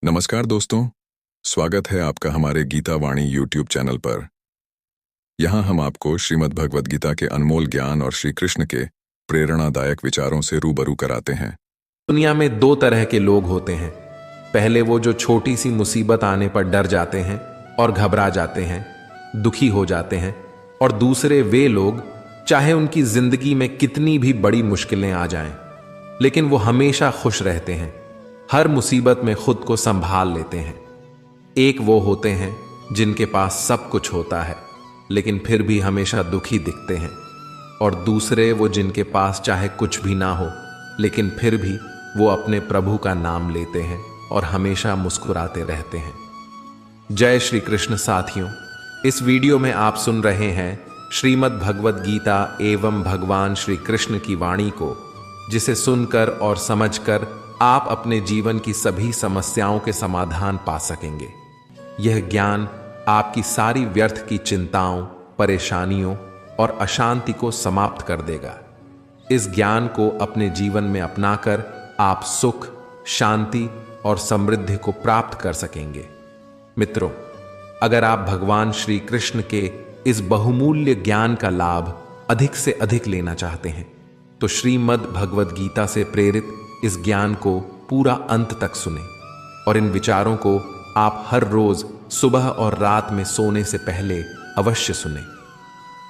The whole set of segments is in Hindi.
नमस्कार दोस्तों, स्वागत है आपका हमारे गीता वाणी यूट्यूब चैनल पर। यहाँ हम आपको श्रीमद् भगवद गीता के अनमोल ज्ञान और श्री कृष्ण के प्रेरणादायक विचारों से रूबरू कराते हैं। दुनिया में दो तरह के लोग होते हैं। पहले वो जो छोटी सी मुसीबत आने पर डर जाते हैं और घबरा जाते हैं, दुखी हो जाते हैं। और दूसरे वे लोग, चाहे उनकी जिंदगी में कितनी भी बड़ी मुश्किलें आ जाएं, लेकिन वो हमेशा खुश रहते हैं, हर मुसीबत में खुद को संभाल लेते हैं। एक वो होते हैं जिनके पास सब कुछ होता है लेकिन फिर भी हमेशा दुखी दिखते हैं, और दूसरे वो जिनके पास चाहे कुछ भी ना हो लेकिन फिर भी वो अपने प्रभु का नाम लेते हैं और हमेशा मुस्कुराते रहते हैं। जय श्री कृष्ण साथियों, इस वीडियो में आप सुन रहे हैं श्रीमद् भगवद गीता एवं भगवान श्री कृष्ण की वाणी को, जिसे सुनकर और समझकर आप अपने जीवन की सभी समस्याओं के समाधान पा सकेंगे। यह ज्ञान आपकी सारी व्यर्थ की चिंताओं, परेशानियों और अशांति को समाप्त कर देगा। इस ज्ञान को अपने जीवन में अपनाकर आप सुख, शांति और समृद्धि को प्राप्त कर सकेंगे। मित्रों, अगर आप भगवान श्री कृष्ण के इस बहुमूल्य ज्ञान का लाभ अधिक से अधिक लेना चाहते हैं तो श्रीमद् भगवद गीता से प्रेरित इस ज्ञान को पूरा अंत तक सुने, और इन विचारों को आप हर रोज सुबह और रात में सोने से पहले अवश्य सुने।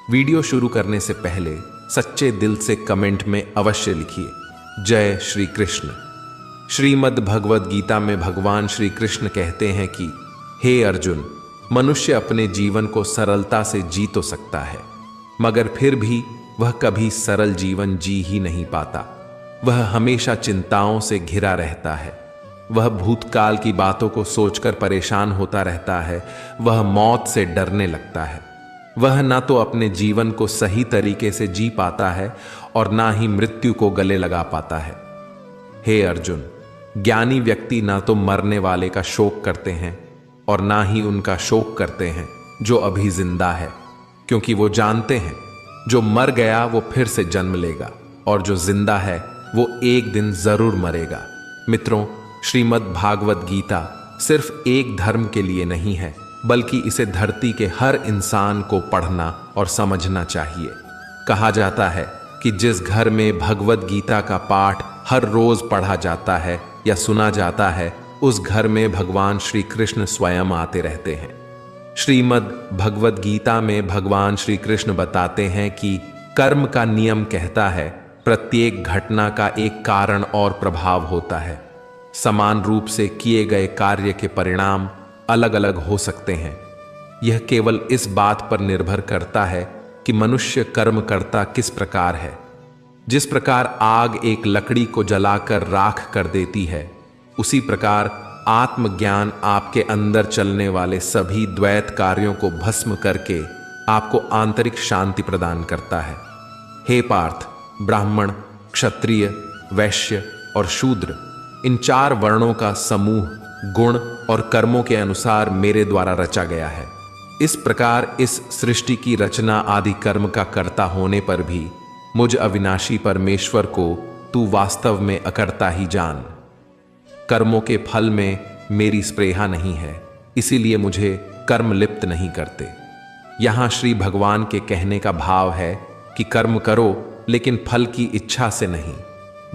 वीडियो शुरू करने से पहले सच्चे दिल से कमेंट में अवश्य लिखिए, जय श्री कृष्ण। श्रीमद् भगवद गीता में भगवान श्री कृष्ण कहते हैं कि हे अर्जुन, मनुष्य अपने जीवन को सरलता से जी तो सकता है, मगर फिर भी वह कभी सरल जीवन जी ही नहीं पाता। वह हमेशा चिंताओं से घिरा रहता है। वह भूतकाल की बातों को सोचकर परेशान होता रहता है। वह मौत से डरने लगता है। वह ना तो अपने जीवन को सही तरीके से जी पाता है और ना ही मृत्यु को गले लगा पाता है। हे अर्जुन, ज्ञानी व्यक्ति ना तो मरने वाले का शोक करते हैं और ना ही उनका शोक करते हैं जो अभी जिंदा है, क्योंकि वो जानते हैं जो मर गया वो फिर से जन्म लेगा और जो जिंदा है वो एक दिन जरूर मरेगा। मित्रों, श्रीमद् भागवत गीता सिर्फ एक धर्म के लिए नहीं है, बल्कि इसे धरती के हर इंसान को पढ़ना और समझना चाहिए। कहा जाता है कि जिस घर में भगवत गीता का पाठ हर रोज पढ़ा जाता है या सुना जाता है, उस घर में भगवान श्री कृष्ण स्वयं आते रहते हैं। श्रीमद् भगवत गीता में भगवान श्री कृष्ण बताते हैं कि कर्म का नियम कहता है प्रत्येक घटना का एक कारण और प्रभाव होता है। समान रूप से किए गए कार्य के परिणाम अलग अलग हो सकते हैं। यह केवल इस बात पर निर्भर करता है कि मनुष्य कर्म करता किस प्रकार है। जिस प्रकार आग एक लकड़ी को जलाकर राख कर देती है, उसी प्रकार आत्मज्ञान आपके अंदर चलने वाले सभी द्वैत कार्यों को भस्म करके आपको आंतरिक शांति प्रदान करता है। हे पार्थ, ब्राह्मण, क्षत्रिय, वैश्य और शूद्र, इन चार वर्णों का समूह गुण और कर्मों के अनुसार मेरे द्वारा रचा गया है। इस प्रकार इस सृष्टि की रचना आदि कर्म का कर्ता होने पर भी मुझ अविनाशी परमेश्वर को तू वास्तव में अकर्ता ही जान। कर्मों के फल में मेरी स्प्रेहा नहीं है, इसीलिए मुझे कर्म लिप्त नहीं करते। यहां श्री भगवान के कहने का भाव है कि कर्म करो लेकिन फल की इच्छा से नहीं,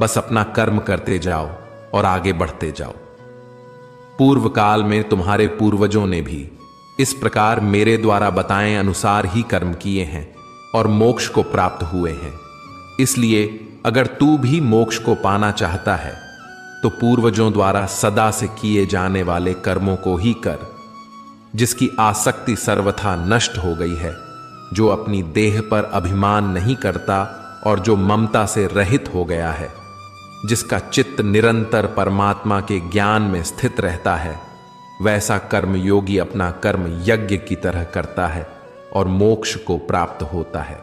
बस अपना कर्म करते जाओ और आगे बढ़ते जाओ। पूर्व काल में तुम्हारे पूर्वजों ने भी इस प्रकार मेरे द्वारा बताए अनुसार ही कर्म किए हैं और मोक्ष को प्राप्त हुए हैं। इसलिए अगर तू भी मोक्ष को पाना चाहता है तो पूर्वजों द्वारा सदा से किए जाने वाले कर्मों को ही कर। जिसकी आसक्ति सर्वथा नष्ट हो गई है, जो अपनी देह पर अभिमान नहीं करता और जो ममता से रहित हो गया है, जिसका चित्त निरंतर परमात्मा के ज्ञान में स्थित रहता है, वैसा कर्म योगी अपना कर्म यज्ञ की तरह करता है और मोक्ष को प्राप्त होता है।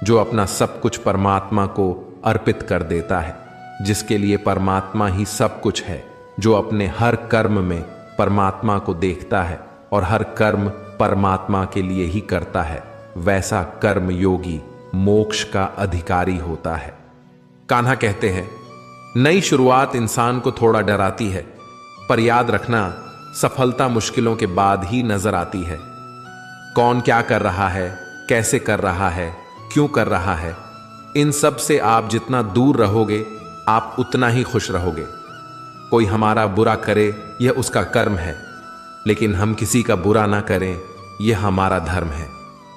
जो अपना सब कुछ परमात्मा को अर्पित कर देता है, जिसके लिए परमात्मा ही सब कुछ है, जो अपने हर कर्म में परमात्मा को देखता है और हर कर्म परमात्मा के लिए ही करता है, वैसा कर्म योगी मोक्ष का अधिकारी होता है। कान्हा कहते हैं, नई शुरुआत इंसान को थोड़ा डराती है, पर याद रखना, सफलता मुश्किलों के बाद ही नजर आती है। कौन क्या कर रहा है, कैसे कर रहा है, क्यों कर रहा है, इन सब से आप जितना दूर रहोगे आप उतना ही खुश रहोगे। कोई हमारा बुरा करे यह उसका कर्म है, लेकिन हम किसी का बुरा ना करें यह हमारा धर्म है।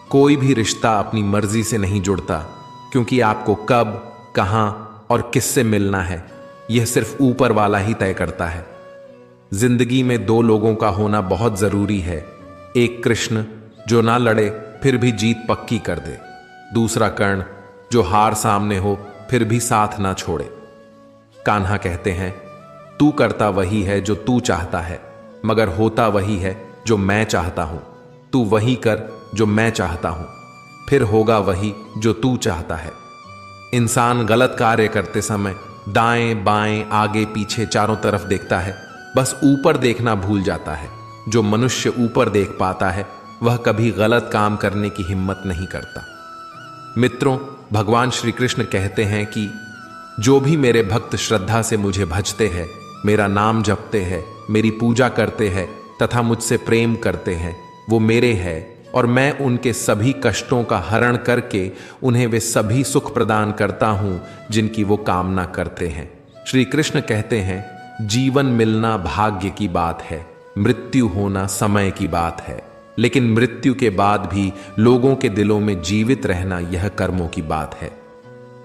कोई भी रिश्ता अपनी मर्जी से नहीं जुड़ता, क्योंकि आपको कब, कहां और किससे मिलना है यह सिर्फ ऊपर वाला ही तय करता है। जिंदगी में दो लोगों का होना बहुत जरूरी है। एक कृष्ण जो ना लड़े फिर भी जीत पक्की कर दे, दूसरा कर्ण जो हार सामने हो फिर भी साथ ना छोड़े। कान्हा कहते हैं, तू करता वही है जो तू चाहता है, मगर होता वही है जो मैं चाहता हूं। तू वही कर जो मैं चाहता हूं, फिर होगा वही जो तू चाहता है। इंसान गलत कार्य करते समय दाएं बाएं आगे पीछे चारों तरफ देखता है, बस ऊपर देखना भूल जाता है। जो मनुष्य ऊपर देख पाता है वह कभी गलत काम करने की हिम्मत नहीं करता। मित्रों, भगवान श्री कृष्ण कहते हैं कि जो भी मेरे भक्त श्रद्धा से मुझे भजते हैं, मेरा नाम जपते हैं, मेरी पूजा करते हैं तथा मुझसे प्रेम करते हैं, वो मेरे हैं और मैं उनके सभी कष्टों का हरण करके उन्हें वे सभी सुख प्रदान करता हूं जिनकी वो कामना करते हैं। श्री कृष्ण कहते हैं, जीवन मिलना भाग्य की बात है, मृत्यु होना समय की बात है, लेकिन मृत्यु के बाद भी लोगों के दिलों में जीवित रहना यह कर्मों की बात है।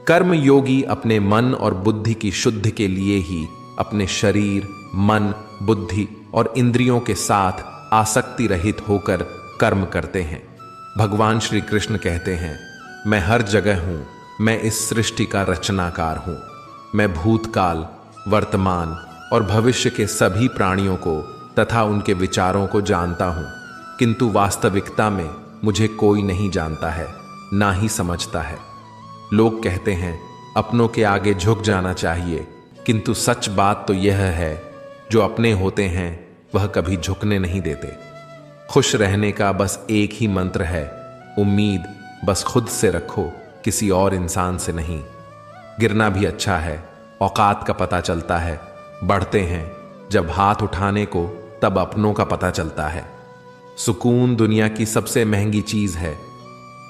कर्म योगी अपने मन और बुद्धि की शुद्धि के लिए ही अपने शरीर, मन, बुद्धि और इंद्रियों के साथ आसक्ति रहित होकर कर्म करते हैं। भगवान श्री कृष्ण कहते हैं, मैं हर जगह हूं, मैं इस सृष्टि का रचनाकार हूं। मैं भूतकाल, वर्तमान और भविष्य के सभी प्राणियों को तथा उनके विचारों को जानता हूं, किंतु वास्तविकता में मुझे कोई नहीं जानता है, ना ही समझता है। लोग कहते हैं अपनों के आगे झुक जाना चाहिए, किंतु सच बात तो यह है, जो अपने होते हैं वह कभी झुकने नहीं देते। खुश रहने का बस एक ही मंत्र है, उम्मीद बस खुद से रखो, किसी और इंसान से नहीं। गिरना भी अच्छा है, औकात का पता चलता है। बढ़ते हैं जब हाथ उठाने को, तब अपनों का पता चलता है। सुकून दुनिया की सबसे महंगी चीज है।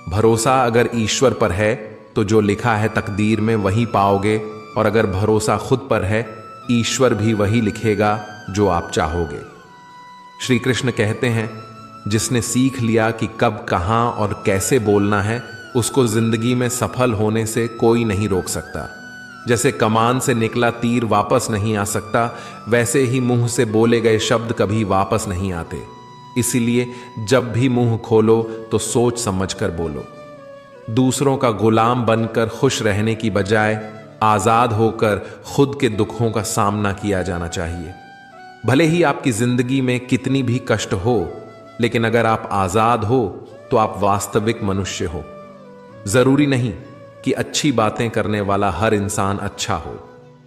भरोसा अगर ईश्वर पर है तो जो लिखा है तकदीर में वही पाओगे, और अगर भरोसा खुद पर है, ईश्वर भी वही लिखेगा जो आप चाहोगे। श्री कृष्ण कहते हैं, जिसने सीख लिया कि कब, कहां और कैसे बोलना है, उसको जिंदगी में सफल होने से कोई नहीं रोक सकता। जैसे कमान से निकला तीर वापस नहीं आ सकता, वैसे ही मुंह से बोले गए शब्द कभी वापस नहीं आते। इसीलिए जब भी मुंह खोलो तो सोच समझकर बोलो। दूसरों का गुलाम बनकर खुश रहने की बजाय आजाद होकर खुद के दुखों का सामना किया जाना चाहिए। भले ही आपकी जिंदगी में कितनी भी कष्ट हो, लेकिन अगर आप आजाद हो तो आप वास्तविक मनुष्य हो। जरूरी नहीं कि अच्छी बातें करने वाला हर इंसान अच्छा हो।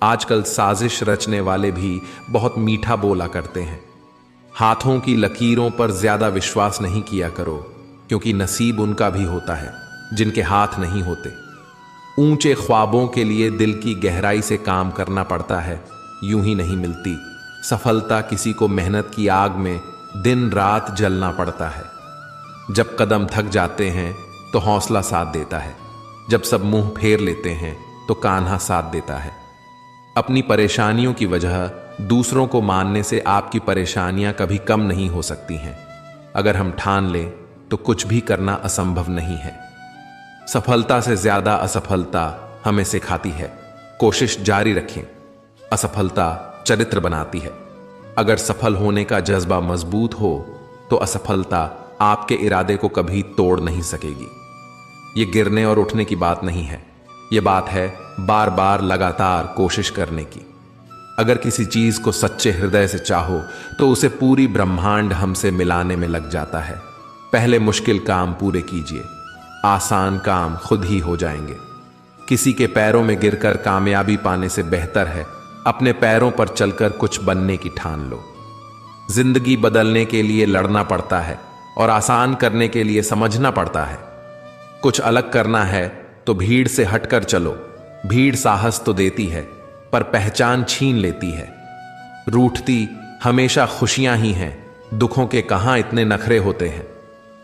आजकल साजिश रचने वाले भी बहुत मीठा बोला करते हैं। हाथों की लकीरों पर ज्यादा विश्वास नहीं किया करो, क्योंकि नसीब उनका भी होता है जिनके हाथ नहीं होते। ऊंचे ख्वाबों के लिए दिल की गहराई से काम करना पड़ता है, यूं ही नहीं मिलती। सफलता किसी को मेहनत की आग में दिन रात जलना पड़ता है। जब कदम थक जाते हैं तो हौसला साथ देता है, जब सब मुंह फेर लेते हैं तो कान्हा साथ देता है। अपनी परेशानियों की वजह दूसरों को मानने से आपकी परेशानियां कभी कम नहीं हो सकती हैं। अगर हम ठान लें तो कुछ भी करना असंभव नहीं है। सफलता से ज्यादा असफलता हमें सिखाती है। कोशिश जारी रखें। असफलता चरित्र बनाती है। अगर सफल होने का जज्बा मजबूत हो तो असफलता आपके इरादे को कभी तोड़ नहीं सकेगी। ये गिरने और उठने की बात नहीं है, ये बात है बार बार लगातार कोशिश करने की। अगर किसी चीज को सच्चे हृदय से चाहो तो उसे पूरी ब्रह्मांड हमसे मिलाने में लग जाता है। पहले मुश्किल काम पूरे कीजिए, आसान काम खुद ही हो जाएंगे। किसी के पैरों में गिरकर कामयाबी पाने से बेहतर है अपने पैरों पर चलकर कुछ बनने की ठान लो। जिंदगी बदलने के लिए लड़ना पड़ता है और आसान करने के लिए समझना पड़ता है। कुछ अलग करना है तो भीड़ से हटकर चलो। भीड़ साहस तो देती है पर पहचान छीन लेती है। रूठती हमेशा खुशियां ही हैं, दुखों के कहां इतने नखरे होते हैं।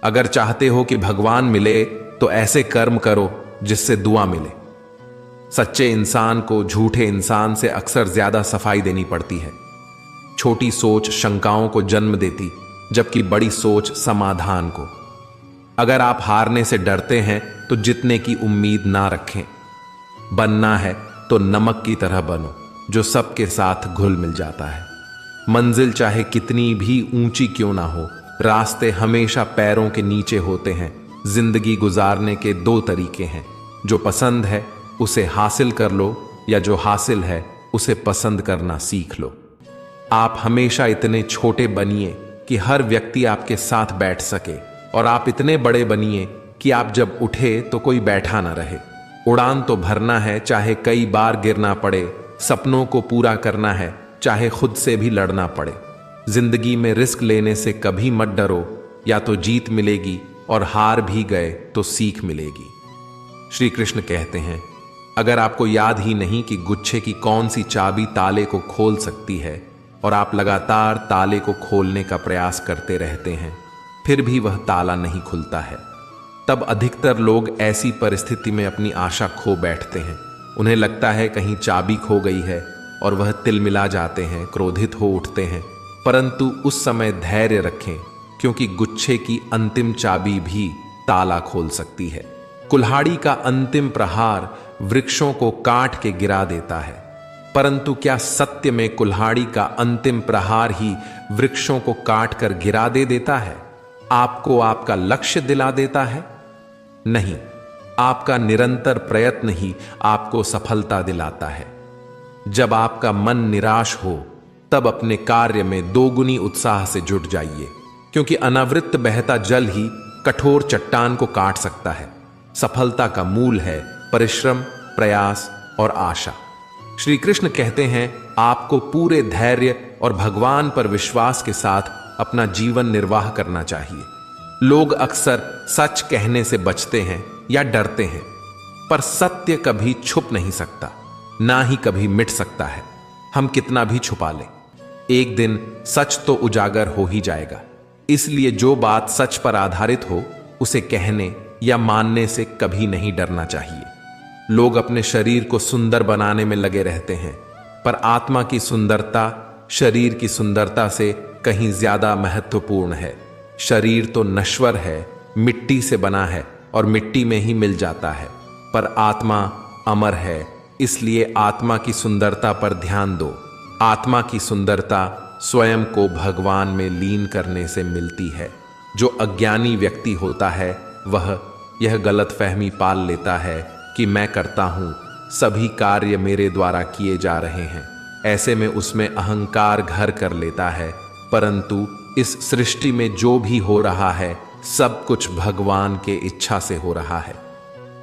अगर चाहते हो कि भगवान मिले तो ऐसे कर्म करो जिससे दुआ मिले। सच्चे इंसान को झूठे इंसान से अक्सर ज्यादा सफाई देनी पड़ती है। छोटी सोच शंकाओं को जन्म देती, जबकि बड़ी सोच समाधान को। अगर आप हारने से डरते हैं तो जीतने की उम्मीद ना रखें। बनना है तो नमक की तरह बनो, जो सबके साथ घुल मिल जाता है। मंजिल चाहे कितनी भी ऊंची क्यों ना हो, रास्ते हमेशा पैरों के नीचे होते हैं। जिंदगी गुजारने के दो तरीके हैं, जो पसंद है उसे हासिल कर लो, या जो हासिल है उसे पसंद करना सीख लो। आप हमेशा इतने छोटे बनिए कि हर व्यक्ति आपके साथ बैठ सके, और आप इतने बड़े बनिए कि आप जब उठे तो कोई बैठा ना रहे। उड़ान तो भरना है, चाहे कई बार गिरना पड़े। सपनों को पूरा करना है, चाहे खुद से भी लड़ना पड़े। जिंदगी में रिस्क लेने से कभी मत डरो, या तो जीत मिलेगी और हार भी गए तो सीख मिलेगी। श्री कृष्ण कहते हैं, अगर आपको याद ही नहीं कि गुच्छे की कौन सी चाबी ताले को खोल सकती है, और आप लगातार ताले को खोलने का प्रयास करते रहते हैं, फिर भी वह ताला नहीं खुलता है, तब अधिकतर लोग ऐसी परिस्थिति में अपनी आशा खो बैठते हैं। उन्हें लगता है कहीं चाबी खो गई है, और वह तिलमिला जाते हैं, क्रोधित हो उठते हैं। परंतु उस समय धैर्य रखें, क्योंकि गुच्छे की अंतिम चाबी भी ताला खोल सकती है। कुल्हाड़ी का अंतिम प्रहार वृक्षों को काट के गिरा देता है, परंतु क्या सत्य में कुल्हाड़ी का अंतिम प्रहार ही वृक्षों को काट कर गिरा दे देता है? आपको आपका लक्ष्य दिला देता है? नहीं, आपका निरंतर प्रयत्न ही आपको सफलता दिलाता है। जब आपका मन निराश हो, तब अपने कार्य में दोगुनी उत्साह से जुट जाइए, क्योंकि अनावृत बहता जल ही कठोर चट्टान को काट सकता है। सफलता का मूल है परिश्रम, प्रयास और आशा। श्री कृष्ण कहते हैं, आपको पूरे धैर्य और भगवान पर विश्वास के साथ अपना जीवन निर्वाह करना चाहिए। लोग अक्सर सच कहने से बचते हैं या डरते हैं, पर सत्य कभी छुप नहीं सकता, ना ही कभी मिट सकता है। हम कितना भी छुपा लें, एक दिन सच तो उजागर हो ही जाएगा। इसलिए जो बात सच पर आधारित हो, उसे कहने या मानने से कभी नहीं डरना चाहिए। लोग अपने शरीर को सुंदर बनाने में लगे रहते हैं, पर आत्मा की सुंदरता शरीर की सुंदरता से कहीं ज्यादा महत्वपूर्ण है। शरीर तो नश्वर है, मिट्टी से बना है और मिट्टी में ही मिल जाता है, पर आत्मा अमर है। इसलिए आत्मा की सुंदरता पर ध्यान दो। आत्मा की सुंदरता स्वयं को भगवान में लीन करने से मिलती है। जो अज्ञानी व्यक्ति होता है, वह यह गलतफहमी पाल लेता है कि मैं करता हूं, सभी कार्य मेरे द्वारा किए जा रहे हैं। ऐसे में उसमें अहंकार घर कर लेता है। परंतु इस सृष्टि में जो भी हो रहा है, सब कुछ भगवान के इच्छा से हो रहा है।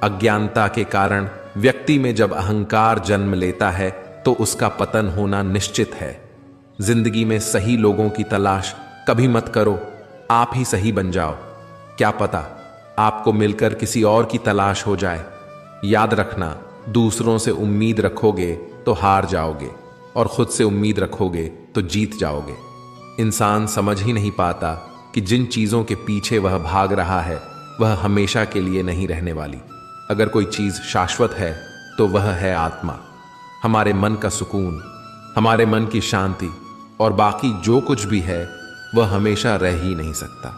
अज्ञानता के कारण व्यक्ति में जब अहंकार जन्म लेता है, तो उसका पतन होना निश्चित है। जिंदगी में सही लोगों की तलाश कभी मत करो, आप ही सही बन जाओ। क्या पता आपको मिलकर किसी और की तलाश हो जाए। याद रखना, दूसरों से उम्मीद रखोगे तो हार जाओगे, और खुद से उम्मीद रखोगे तो जीत जाओगे। इंसान समझ ही नहीं पाता कि जिन चीज़ों के पीछे वह भाग रहा है, वह हमेशा के लिए नहीं रहने वाली। अगर कोई चीज़ शाश्वत है तो वह है आत्मा, हमारे मन का सुकून, हमारे मन की शांति, और बाकी जो कुछ भी है वह हमेशा रह ही नहीं सकता।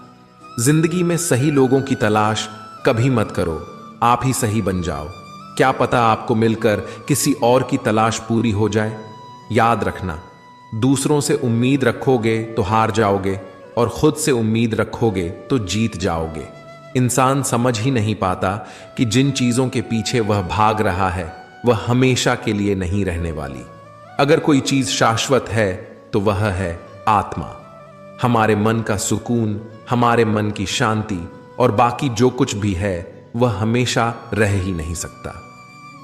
जिंदगी में सही लोगों की तलाश कभी मत करो, आप ही सही बन जाओ। क्या पता आपको मिलकर किसी और की तलाश पूरी हो जाए। याद रखना, दूसरों से उम्मीद रखोगे तो हार जाओगे, और खुद से उम्मीद रखोगे तो जीत जाओगे। इंसान समझ ही नहीं पाता कि जिन चीजों के पीछे वह भाग रहा है, वह हमेशा के लिए नहीं रहने वाली। अगर कोई चीज शाश्वत है तो वह है आत्मा, हमारे मन का सुकून, हमारे मन की शांति, और बाकी जो कुछ भी है वह हमेशा रह ही नहीं सकता।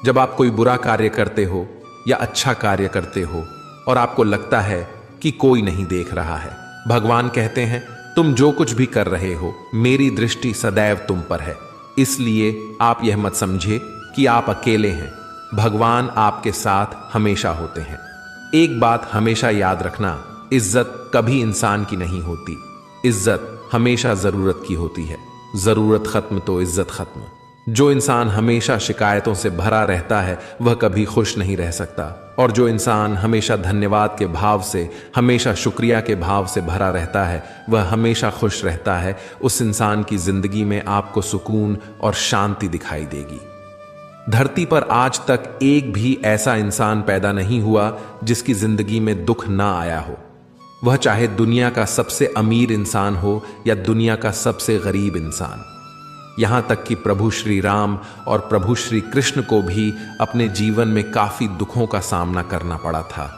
जब आप कोई बुरा कार्य करते हो या अच्छा कार्य करते हो और आपको लगता है कि कोई नहीं देख रहा है, भगवान कहते हैं, तुम जो कुछ भी कर रहे हो, मेरी दृष्टि सदैव तुम पर है। इसलिए आप यह मत समझे कि आप अकेले हैं, भगवान आपके साथ हमेशा होते हैं। एक बात हमेशा याद रखना, इज्जत कभी इंसान की नहीं होती। इज्जत हमेशा जरूरत की होती है। जरूरत खत्म तो इज्जत खत्म। जो इंसान हमेशा शिकायतों से भरा रहता है वह कभी खुश नहीं रह सकता, और जो इंसान हमेशा धन्यवाद के भाव से, हमेशा शुक्रिया के भाव से भरा रहता है वह हमेशा खुश रहता है। उस इंसान की जिंदगी में आपको सुकून और शांति दिखाई देगी। धरती पर आज तक एक भी ऐसा इंसान पैदा नहीं हुआ जिसकी जिंदगी में दुख ना आया हो। वह चाहे दुनिया का सबसे अमीर इंसान हो या दुनिया का सबसे गरीब इंसान। यहां तक कि प्रभु श्री राम और प्रभु श्री कृष्ण को भी अपने जीवन में काफी दुखों का सामना करना पड़ा था।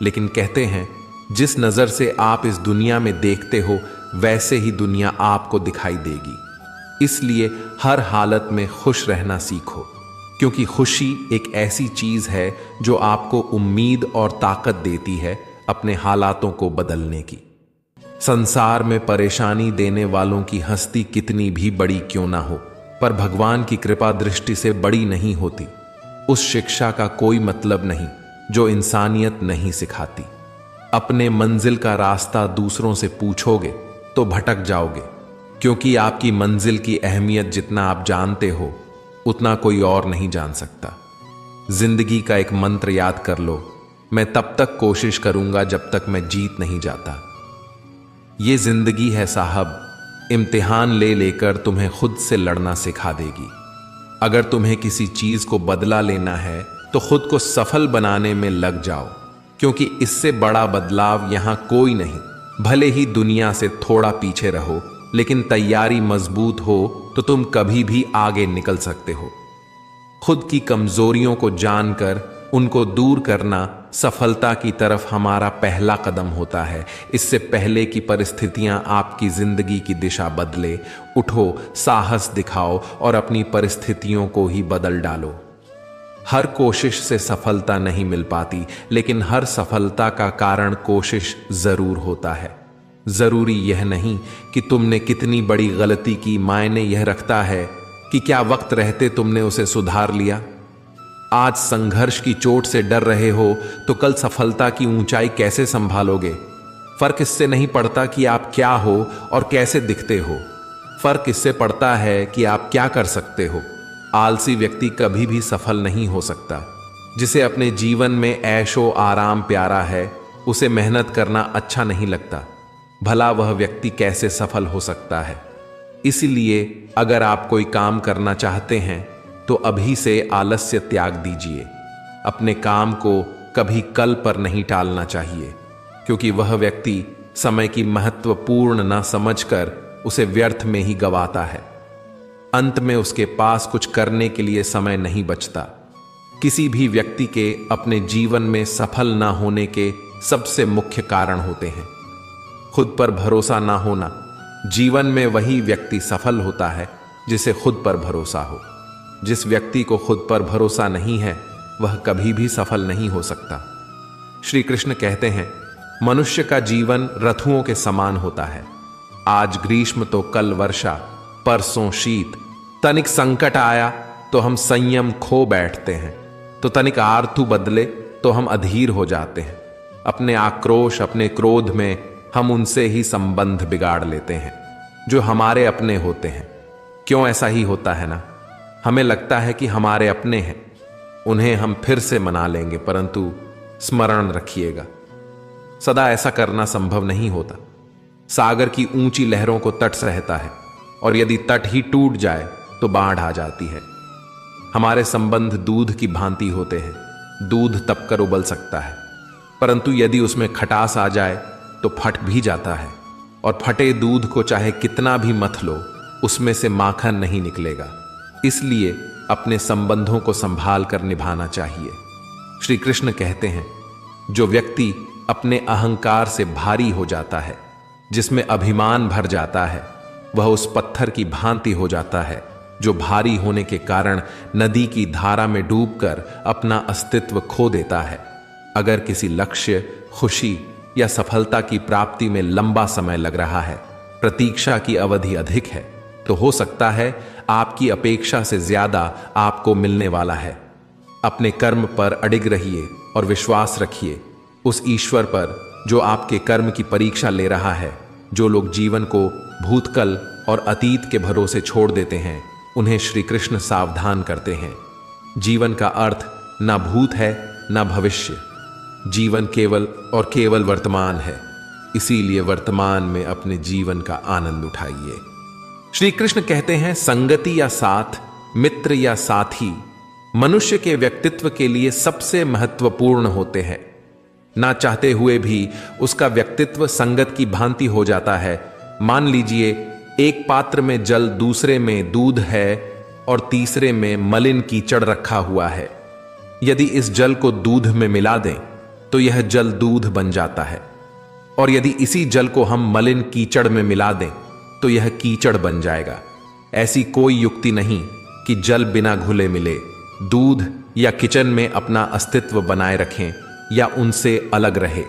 लेकिन कहते हैं, जिस नजर से आप इस दुनिया में देखते हो वैसे ही दुनिया आपको दिखाई देगी। इसलिए हर हालत में खुश रहना सीखो, क्योंकि खुशी एक ऐसी चीज है जो आपको उम्मीद और ताकत देती है अपने हालातों को बदलने की। संसार में परेशानी देने वालों की हस्ती कितनी भी बड़ी क्यों ना हो, पर भगवान की कृपा दृष्टि से बड़ी नहीं होती। उस शिक्षा का कोई मतलब नहीं जो इंसानियत नहीं सिखाती। अपने मंजिल का रास्ता दूसरों से पूछोगे तो भटक जाओगे, क्योंकि आपकी मंजिल की अहमियत जितना आप जानते हो उतना कोई और नहीं जान सकता। जिंदगी का एक मंत्र याद कर लो, मैं तब तक कोशिश करूंगा जब तक मैं जीत नहीं जाता। ये जिंदगी है साहब, इम्तिहान ले लेकर तुम्हें खुद से लड़ना सिखा देगी। अगर तुम्हें किसी चीज को बदला लेना है तो खुद को सफल बनाने में लग जाओ, क्योंकि इससे बड़ा बदलाव यहां कोई नहीं। भले ही दुनिया से थोड़ा पीछे रहो, लेकिन तैयारी मजबूत हो तो तुम कभी भी आगे निकल सकते हो। खुद की कमजोरियों को जानकर उनको दूर करना सफलता की तरफ हमारा पहला कदम होता है। इससे पहले कि परिस्थितियां आपकी जिंदगी की दिशा बदले, उठो, साहस दिखाओ और अपनी परिस्थितियों को ही बदल डालो। हर कोशिश से सफलता नहीं मिल पाती, लेकिन हर सफलता का कारण कोशिश जरूर होता है। जरूरी यह नहीं कि तुमने कितनी बड़ी गलती की, मायने यह रखता है कि क्या वक्त रहते तुमने उसे सुधार लिया। आज संघर्ष की चोट से डर रहे हो तो कल सफलता की ऊंचाई कैसे संभालोगे। फर्क इससे नहीं पड़ता कि आप क्या हो और कैसे दिखते हो, फर्क इससे पड़ता है कि आप क्या कर सकते हो। आलसी व्यक्ति कभी भी सफल नहीं हो सकता। जिसे अपने जीवन में ऐशो आराम प्यारा है उसे मेहनत करना अच्छा नहीं लगता, भला वह व्यक्ति कैसे सफल हो सकता है। इसलिए अगर आप कोई काम करना चाहते हैं तो अभी से आलस्य त्याग दीजिए। अपने काम को कभी कल पर नहीं टालना चाहिए, क्योंकि वह व्यक्ति समय की महत्वपूर्ण न समझकर उसे व्यर्थ में ही गवाता है। अंत में उसके पास कुछ करने के लिए समय नहीं बचता। किसी भी व्यक्ति के अपने जीवन में सफल ना होने के सबसे मुख्य कारण होते हैं खुद पर भरोसा ना होना। जीवन में वही व्यक्ति सफल होता है जिसे खुद पर भरोसा हो। जिस व्यक्ति को खुद पर भरोसा नहीं है वह कभी भी सफल नहीं हो सकता। श्री कृष्ण कहते हैं, मनुष्य का जीवन रथुओं के समान होता है। आज ग्रीष्म तो कल वर्षा, परसों शीत। तनिक संकट आया तो हम संयम खो बैठते हैं, तो तनिक आरतू बदले तो हम अधीर हो जाते हैं। अपने आक्रोश, अपने क्रोध में हम उनसे ही संबंध बिगाड़ लेते हैं जो हमारे अपने होते हैं। क्यों ऐसा ही होता है ना। हमें लगता है कि हमारे अपने हैं, उन्हें हम फिर से मना लेंगे, परंतु स्मरण रखिएगा सदा ऐसा करना संभव नहीं होता। सागर की ऊंची लहरों को तट सहता है, और यदि तट ही टूट जाए तो बाढ़ आ जाती है। हमारे संबंध दूध की भांति होते हैं। दूध तपकर उबल सकता है, परंतु यदि उसमें खटास आ जाए तो फट भी जाता है, और फटे दूध को चाहे कितना भी मथ लो उसमें से माखन नहीं निकलेगा। इसलिए अपने संबंधों को संभाल कर निभाना चाहिए। श्री कृष्ण कहते हैं, जो व्यक्ति अपने अहंकार से भारी हो जाता है, जिसमें अभिमान भर जाता है, वह उस पत्थर की भांति हो जाता है जो भारी होने के कारण नदी की धारा में डूबकर अपना अस्तित्व खो देता है। अगर किसी लक्ष्य, खुशी या सफलता की प्राप्ति में लंबा समय लग रहा है, प्रतीक्षा की अवधि अधिक है, तो हो सकता है आपकी अपेक्षा से ज्यादा आपको मिलने वाला है। अपने कर्म पर अडिग रहिए और विश्वास रखिए उस ईश्वर पर जो आपके कर्म की परीक्षा ले रहा है। जो लोग जीवन को भूतकाल और अतीत के भरोसे छोड़ देते हैं, उन्हें श्री कृष्ण सावधान करते हैं। जीवन का अर्थ ना भूत है ना भविष्य। जीवन केवल और केवल वर्तमान है। इसीलिए वर्तमान में अपने जीवन का आनंद उठाइए। श्री कृष्ण कहते हैं, संगति या साथ, मित्र या साथी मनुष्य के व्यक्तित्व के लिए सबसे महत्वपूर्ण होते हैं। ना चाहते हुए भी उसका व्यक्तित्व संगत की भांति हो जाता है। मान लीजिए एक पात्र में जल, दूसरे में दूध है और तीसरे में मलिन कीचड़ रखा हुआ है। यदि इस जल को दूध में मिला दें तो यह जल दूध बन जाता है, और यदि इसी जल को हम मलिन कीचड़ में मिला दें तो यह कीचड़ बन जाएगा। ऐसी कोई युक्ति नहीं कि जल बिना घुले मिले। दूध या किचन में अपना अस्तित्व बनाए रखें या उनसे अलग रहे।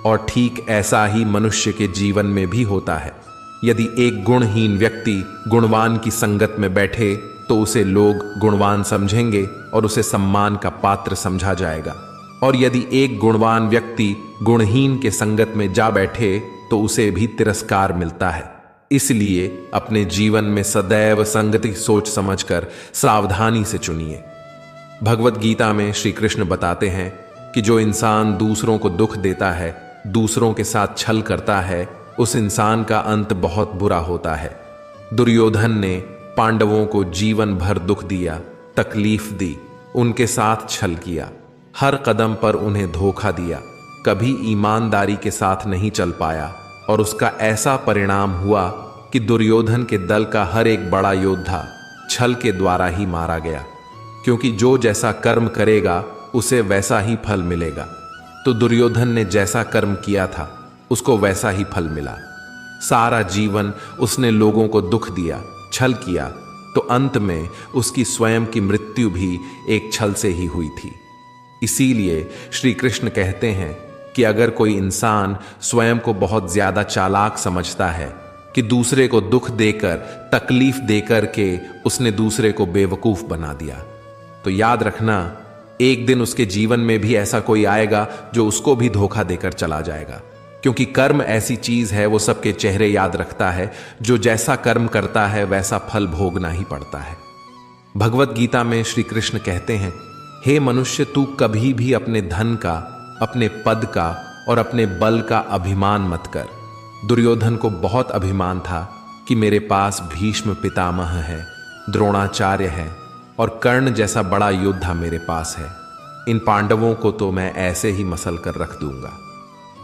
और ठीक ऐसा ही मनुष्य के जीवन में भी होता है। यदि एक गुणहीन व्यक्ति गुणवान की संगत में बैठे तो उसे लोग गुणवान समझेंगे और उसे सम्मान का पात्र समझा जाएगा। और यदि एक गुणवान व्यक्ति गुणहीन के संगत में जा बैठे तो उसे भी तिरस्कार मिलता है। इसलिए अपने जीवन में सदैव संगति सोच समझकर सावधानी से चुनिए। भगवत गीता में श्री कृष्ण बताते हैं कि जो इंसान दूसरों को दुख देता है, दूसरों के साथ छल करता है, उस इंसान का अंत बहुत बुरा होता है। दुर्योधन ने पांडवों को जीवन भर दुख दिया, तकलीफ दी, उनके साथ छल किया, हर कदम पर उन्हें धोखा दिया, कभी ईमानदारी के साथ नहीं चल पाया, और उसका ऐसा परिणाम हुआ कि दुर्योधन के दल का हर एक बड़ा योद्धा छल के द्वारा ही मारा गया। क्योंकि जो जैसा कर्म करेगा उसे वैसा ही फल मिलेगा। तो दुर्योधन ने जैसा कर्म किया था उसको वैसा ही फल मिला। सारा जीवन उसने लोगों को दुख दिया, छल किया, तो अंत में उसकी स्वयं की मृत्यु भी एक छल से ही हुई थी। इसीलिए श्री कृष्ण कहते हैं कि अगर कोई इंसान स्वयं को बहुत ज्यादा चालाक समझता है कि दूसरे को दुख देकर, तकलीफ देकर के उसने दूसरे को बेवकूफ बना दिया, तो याद रखना एक दिन उसके जीवन में भी ऐसा कोई आएगा जो उसको भी धोखा देकर चला जाएगा। क्योंकि कर्म ऐसी चीज है, वो सबके चेहरे याद रखता है। जो जैसा कर्म करता है वैसा फल भोगना ही पड़ता है। भगवत गीता में श्री कृष्ण कहते हैं, हे मनुष्य, तू कभी भी अपने धन का, अपने पद का और अपने बल का अभिमान मत कर। दुर्योधन को बहुत अभिमान था कि मेरे पास भीष्म पितामह है, द्रोणाचार्य है और कर्ण जैसा बड़ा योद्धा मेरे पास है। इन पांडवों को तो मैं ऐसे ही मसल कर रख दूंगा।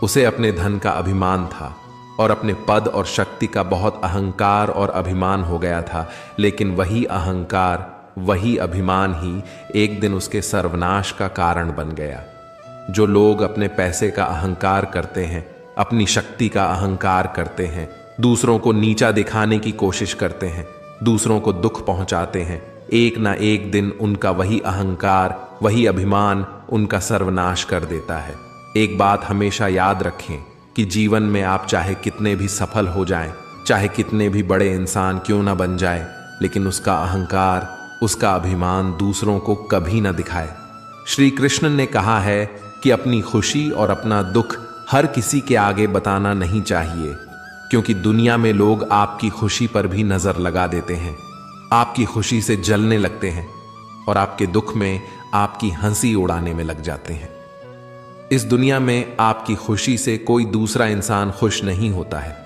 उसे अपने धन का अभिमान था और अपने पद और शक्ति का बहुत अहंकार और अभिमान हो गया था। लेकिन वही अहंकार, वही अभिमान ही एक दिन उसके सर्वनाश का कारण बन गया। जो लोग अपने पैसे का अहंकार करते हैं, अपनी शक्ति का अहंकार करते हैं, दूसरों को नीचा दिखाने की कोशिश करते हैं, दूसरों को दुख पहुंचाते हैं, एक ना एक दिन उनका वही अहंकार, वही अभिमान उनका सर्वनाश कर देता है। एक बात हमेशा याद रखें कि जीवन में आप चाहे कितने भी सफल हो जाएं, चाहे कितने भी बड़े इंसान क्यों ना बन जाए, लेकिन उसका अहंकार, उसका अभिमान दूसरों को कभी ना दिखाए। श्री कृष्ण ने कहा है कि अपनी खुशी और अपना दुख हर किसी के आगे बताना नहीं चाहिए, क्योंकि दुनिया में लोग आपकी खुशी पर भी नजर लगा देते हैं, आपकी खुशी से जलने लगते हैं और आपके दुख में आपकी हंसी उड़ाने में लग जाते हैं। इस दुनिया में आपकी खुशी से कोई दूसरा इंसान खुश नहीं होता है,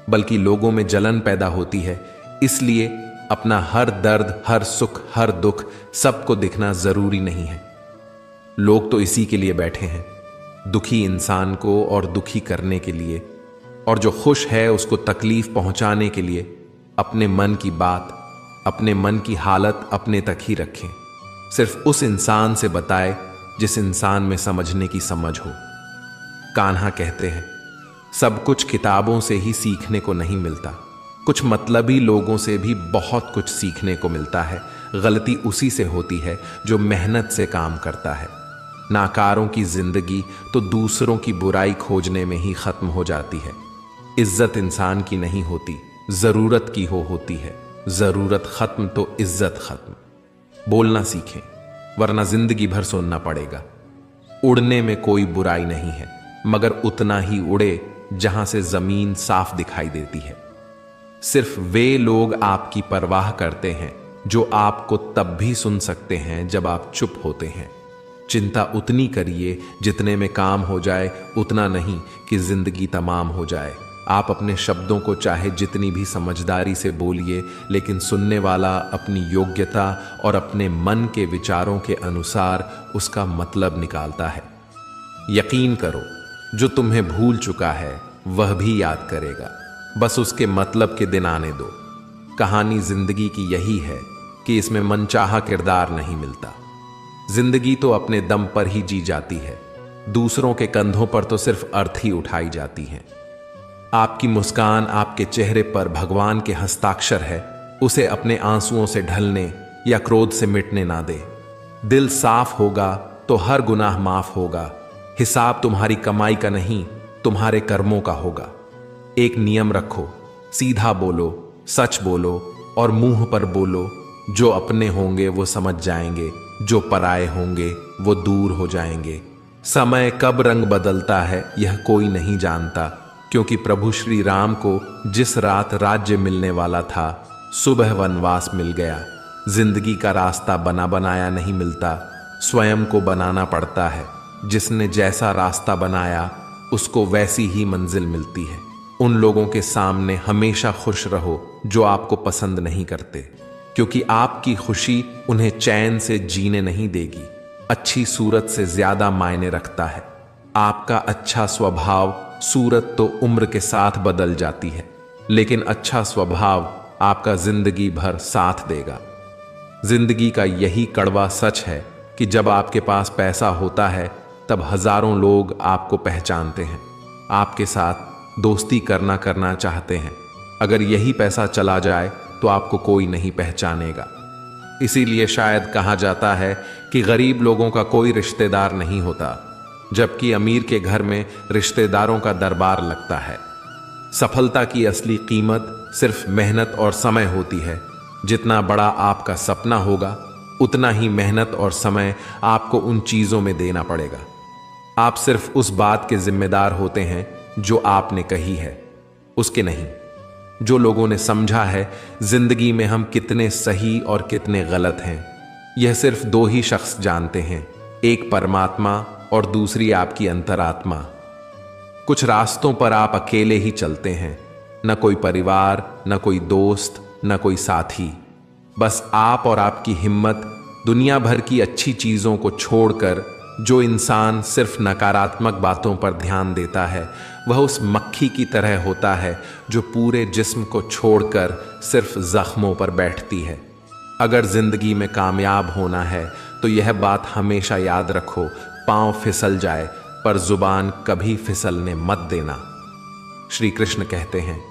बल्कि लोगों में जलन पैदा होती है। इसलिए अपना हर दर्द, हर सुख, हर दुख सबको दिखना जरूरी नहीं है। लोग तो इसी के लिए बैठे हैं, दुखी इंसान को और दुखी करने के लिए, और जो खुश है उसको तकलीफ पहुंचाने के लिए। अपने मन की बात, अपने मन की हालत अपने तक ही रखें। सिर्फ उस इंसान से बताए जिस इंसान में समझने की समझ हो। कान्हा कहते हैं, सब कुछ किताबों से ही सीखने को नहीं मिलता, कुछ मतलबी लोगों से भी बहुत कुछ सीखने को मिलता है। गलती उसी से होती है जो मेहनत से काम करता है। नाकारों की जिंदगी तो दूसरों की बुराई खोजने में ही खत्म हो जाती है। इज्जत इंसान की नहीं होती, जरूरत की होती है। जरूरत खत्म तो इज्जत खत्म। बोलना सीखें, वरना जिंदगी भर सुनना पड़ेगा। उड़ने में कोई बुराई नहीं है, मगर उतना ही उड़े जहां से जमीन साफ दिखाई देती है। सिर्फ वे लोग आपकी परवाह करते हैं जो आपको तब भी सुन सकते हैं जब आप चुप होते हैं। चिंता उतनी करिए जितने में काम हो जाए, उतना नहीं कि जिंदगी तमाम हो जाए। आप अपने शब्दों को चाहे जितनी भी समझदारी से बोलिए, लेकिन सुनने वाला अपनी योग्यता और अपने मन के विचारों के अनुसार उसका मतलब निकालता है। यकीन करो, जो तुम्हें भूल चुका है वह भी याद करेगा, बस उसके मतलब के दिन आने दो। कहानी जिंदगी की यही है कि इसमें मनचाहा किरदार नहीं मिलता। जिंदगी तो अपने दम पर ही जी जाती है, दूसरों के कंधों पर तो सिर्फ अर्थ ही उठाई जाती हैं। आपकी मुस्कान आपके चेहरे पर भगवान के हस्ताक्षर है, उसे अपने आंसुओं से ढलने या क्रोध से मिटने ना दे। दिल साफ होगा तो हर गुनाह माफ होगा। हिसाब तुम्हारी कमाई का नहीं, तुम्हारे कर्मों का होगा। एक नियम रखो, सीधा बोलो, सच बोलो और मुंह पर बोलो। जो अपने होंगे वो समझ जाएंगे, जो पराए होंगे वो दूर हो जाएंगे। समय कब रंग बदलता है यह कोई नहीं जानता, क्योंकि प्रभु श्री राम को जिस रात राज्य मिलने वाला था, सुबह वनवास मिल गया। जिंदगी का रास्ता बना बनाया नहीं मिलता, स्वयं को बनाना पड़ता है। जिसने जैसा रास्ता बनाया उसको वैसी ही मंजिल मिलती है। उन लोगों के सामने हमेशा खुश रहो जो आपको पसंद नहीं करते, क्योंकि आपकी खुशी उन्हें चैन से जीने नहीं देगी। अच्छी सूरत से ज्यादा मायने रखता है। आपका अच्छा स्वभाव, सूरत तो उम्र के साथ बदल जाती है, लेकिन अच्छा स्वभाव आपका जिंदगी भर साथ देगा। जिंदगी का यही कड़वा सच है कि जब आपके पास पैसा होता है तब हजारों लोग आपको पहचानते हैं, आपके साथ दोस्ती करना चाहते हैं। अगर यही पैसा चला जाए तो आपको कोई नहीं पहचानेगा। इसीलिए शायद कहा जाता है कि गरीब लोगों का कोई रिश्तेदार नहीं होता, जबकि अमीर के घर में रिश्तेदारों का दरबार लगता है। सफलता की असली कीमत सिर्फ मेहनत और समय होती है। जितना बड़ा आपका सपना होगा, उतना ही मेहनत और समय आपको उन चीजों में देना पड़ेगा। आप सिर्फ उस बात के जिम्मेदार होते हैं जो आपने कही है, उसके नहीं। जो लोगों ने समझा है जिंदगी में हम कितने सही और कितने गलत हैं, यह सिर्फ दो ही शख्स जानते हैं, एक परमात्मा और दूसरी आपकी अंतरात्मा। कुछ रास्तों पर आप अकेले ही चलते हैं, न कोई परिवार, न कोई दोस्त, न कोई साथी। बस आप और आपकी हिम्मत। दुनिया भर की अच्छी चीजों को छोड़कर जो इंसान सिर्फ नकारात्मक बातों पर ध्यान देता है, वह उस मक्खी की तरह होता है जो पूरे जिस्म को छोड़कर सिर्फ जख्मों पर बैठती है। अगर जिंदगी में कामयाब होना है तो यह बात हमेशा याद रखो, पांव फिसल जाए पर जुबान कभी फिसलने मत देना। श्री कृष्ण कहते हैं,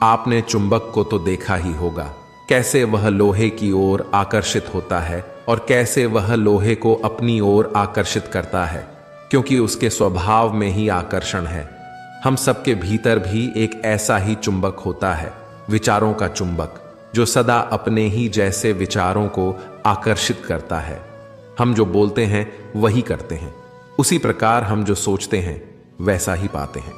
आपने चुंबक को तो देखा ही होगा, कैसे वह लोहे की ओर आकर्षित होता है और कैसे वह लोहे को अपनी ओर आकर्षित करता है, क्योंकि उसके स्वभाव में ही आकर्षण है। हम सबके भीतर भी एक ऐसा ही चुंबक होता है, विचारों का चुंबक, जो सदा अपने ही जैसे विचारों को आकर्षित करता है। हम जो बोलते हैं वही करते हैं, उसी प्रकार हम जो सोचते हैं वैसा ही पाते हैं।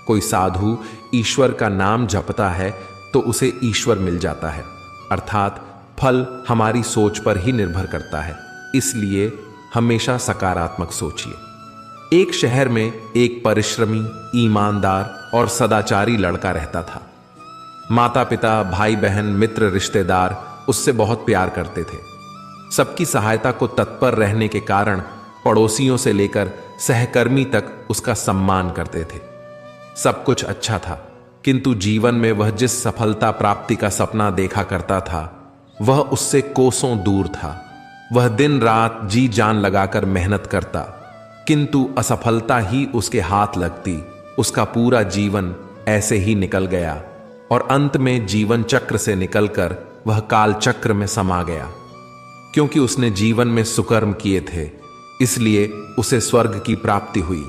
कोई साधु ईश्वर का नाम जपता है तो उसे ईश्वर मिल जाता है, अर्थात फल हमारी सोच पर ही निर्भर करता है। इसलिए हमेशा सकारात्मक सोचिए। एक शहर में एक परिश्रमी, ईमानदार और सदाचारी लड़का रहता था। माता पिता, भाई बहन, मित्र, रिश्तेदार उससे बहुत प्यार करते थे। सबकी सहायता को तत्पर रहने के कारण पड़ोसियों से लेकर सहकर्मी तक उसका सम्मान करते थे। सब कुछ अच्छा था, किंतु जीवन में वह जिस सफलता प्राप्ति का सपना देखा करता था, वह उससे कोसों दूर था। वह दिन रात जी जान लगाकर मेहनत करता, किंतु असफलता ही उसके हाथ लगती। उसका पूरा जीवन ऐसे ही निकल गया और अंत में जीवन चक्र से निकलकर वह काल चक्र में समा गया। क्योंकि उसने जीवन में सुकर्म किए थे, इसलिए उसे स्वर्ग की प्राप्ति हुई।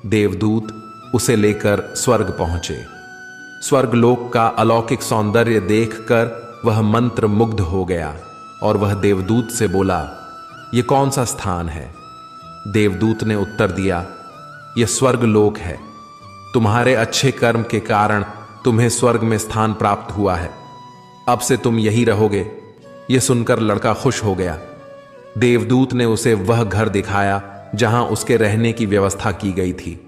देवदूत उसे लेकर स्वर्ग पहुंचे। स्वर्गलोक का अलौकिक सौंदर्य देखकर वह मंत्र मुग्ध हो गया और वह देवदूत से बोला, ये कौन सा स्थान है? देवदूत ने उत्तर दिया, यह स्वर्ग लोक है। तुम्हारे अच्छे कर्म के कारण तुम्हें स्वर्ग में स्थान प्राप्त हुआ है। अब से तुम यही रहोगे। यह सुनकर लड़का खुश हो गया। देवदूत ने उसे वह घर दिखाया जहां उसके रहने की व्यवस्था की गई थी।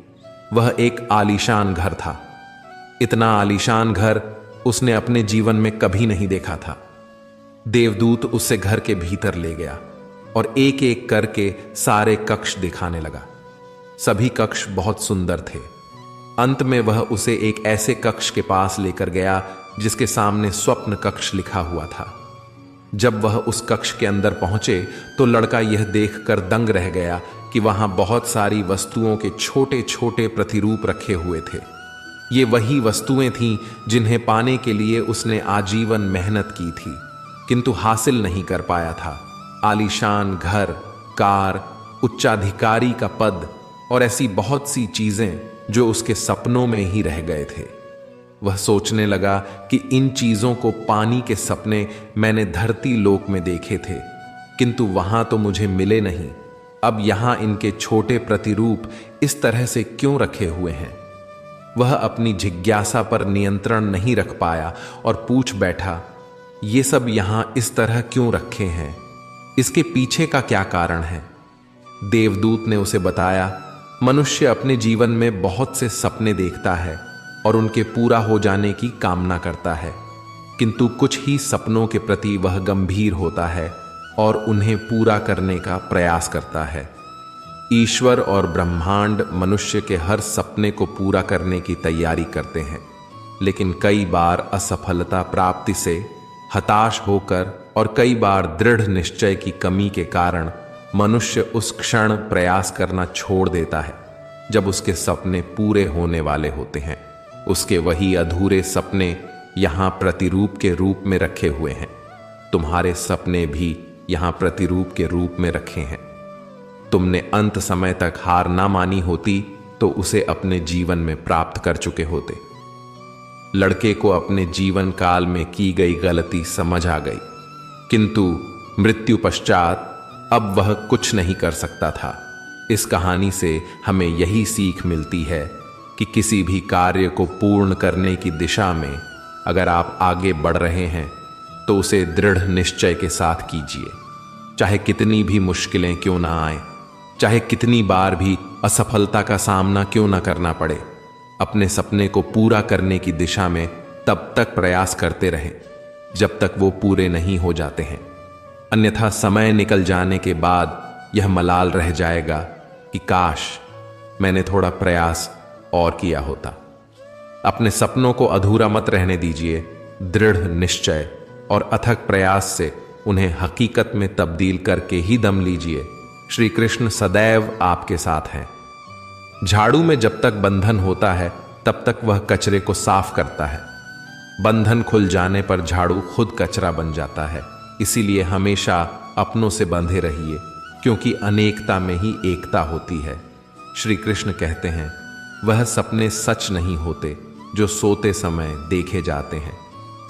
वह एक आलीशान घर था। इतना आलीशान घर उसने अपने जीवन में कभी नहीं देखा था। देवदूत उससे घर के भीतर ले गया और एक एक करके सारे कक्ष दिखाने लगा। सभी कक्ष बहुत सुंदर थे। अंत में वह उसे एक ऐसे कक्ष के पास लेकर गया जिसके सामने स्वप्न कक्ष लिखा हुआ था। जब वह उस कक्ष के अंदर पहुंचे तो लड़का यह देखकर दंग रह गया कि वहां बहुत सारी वस्तुओं के छोटे छोटे प्रतिरूप रखे हुए थे। ये वही वस्तुएं थीं जिन्हें पाने के लिए उसने आजीवन मेहनत की थी, किंतु हासिल नहीं कर पाया था। आलीशान घर, कार, उच्चाधिकारी का पद और ऐसी बहुत सी चीजें जो उसके सपनों में ही रह गए थे। वह सोचने लगा कि इन चीजों को पानी के सपने मैंने धरती लोक में देखे थे, किंतु वहां तो मुझे मिले नहीं। अब यहां इनके छोटे प्रतिरूप इस तरह से क्यों रखे हुए हैं? वह अपनी जिज्ञासा पर नियंत्रण नहीं रख पाया और पूछ बैठा, ये सब यहां इस तरह क्यों रखे हैं? इसके पीछे का क्या कारण है? देवदूत ने उसे बताया, मनुष्य अपने जीवन में बहुत से सपने देखता है और उनके पूरा हो जाने की कामना करता है, किंतु कुछ ही सपनों के प्रति वह गंभीर होता है और उन्हें पूरा करने का प्रयास करता है। ईश्वर और ब्रह्मांड मनुष्य के हर सपने को पूरा करने की तैयारी करते हैं, लेकिन कई बार असफलता प्राप्ति से हताश होकर और कई बार दृढ़ निश्चय की कमी के कारण मनुष्य उस क्षण प्रयास करना छोड़ देता है जब उसके सपने पूरे होने वाले होते हैं। उसके वही अधूरे सपने यहां प्रतिरूप के रूप में रखे हुए हैं। तुम्हारे सपने भी यहां प्रतिरूप के रूप में रखे हैं। तुमने अंत समय तक हार ना मानी होती तो उसे अपने जीवन में प्राप्त कर चुके होते। लड़के को अपने जीवन काल में की गई गलती समझ आ गई, किंतु मृत्यु पश्चात अब वह कुछ नहीं कर सकता था। इस कहानी से हमें यही सीख मिलती है कि किसी भी कार्य को पूर्ण करने की दिशा में अगर आप आगे बढ़ रहे हैं तो उसे दृढ़ निश्चय के साथ कीजिए, चाहे कितनी भी मुश्किलें क्यों ना आए, चाहे कितनी बार भी असफलता का सामना क्यों ना करना पड़े। अपने सपने को पूरा करने की दिशा में तब तक प्रयास करते रहें जब तक वो पूरे नहीं हो जाते हैं, अन्यथा समय निकल जाने के बाद यह मलाल रह जाएगा कि काश मैंने थोड़ा प्रयास और किया होता। अपने सपनों को अधूरा मत रहने दीजिए। दृढ़ निश्चय और अथक प्रयास से उन्हें हकीकत में तब्दील करके ही दम लीजिए। श्री कृष्ण सदैव आपके साथ हैं। झाड़ू में जब तक बंधन होता है तब तक वह कचरे को साफ करता है। बंधन खुल जाने पर झाड़ू खुद कचरा बन जाता है। इसीलिए हमेशा अपनों से बंधे रहिए, क्योंकि अनेकता में ही एकता होती है। श्री कृष्ण कहते हैं, वह सपने सच नहीं होते जो सोते समय देखे जाते हैं।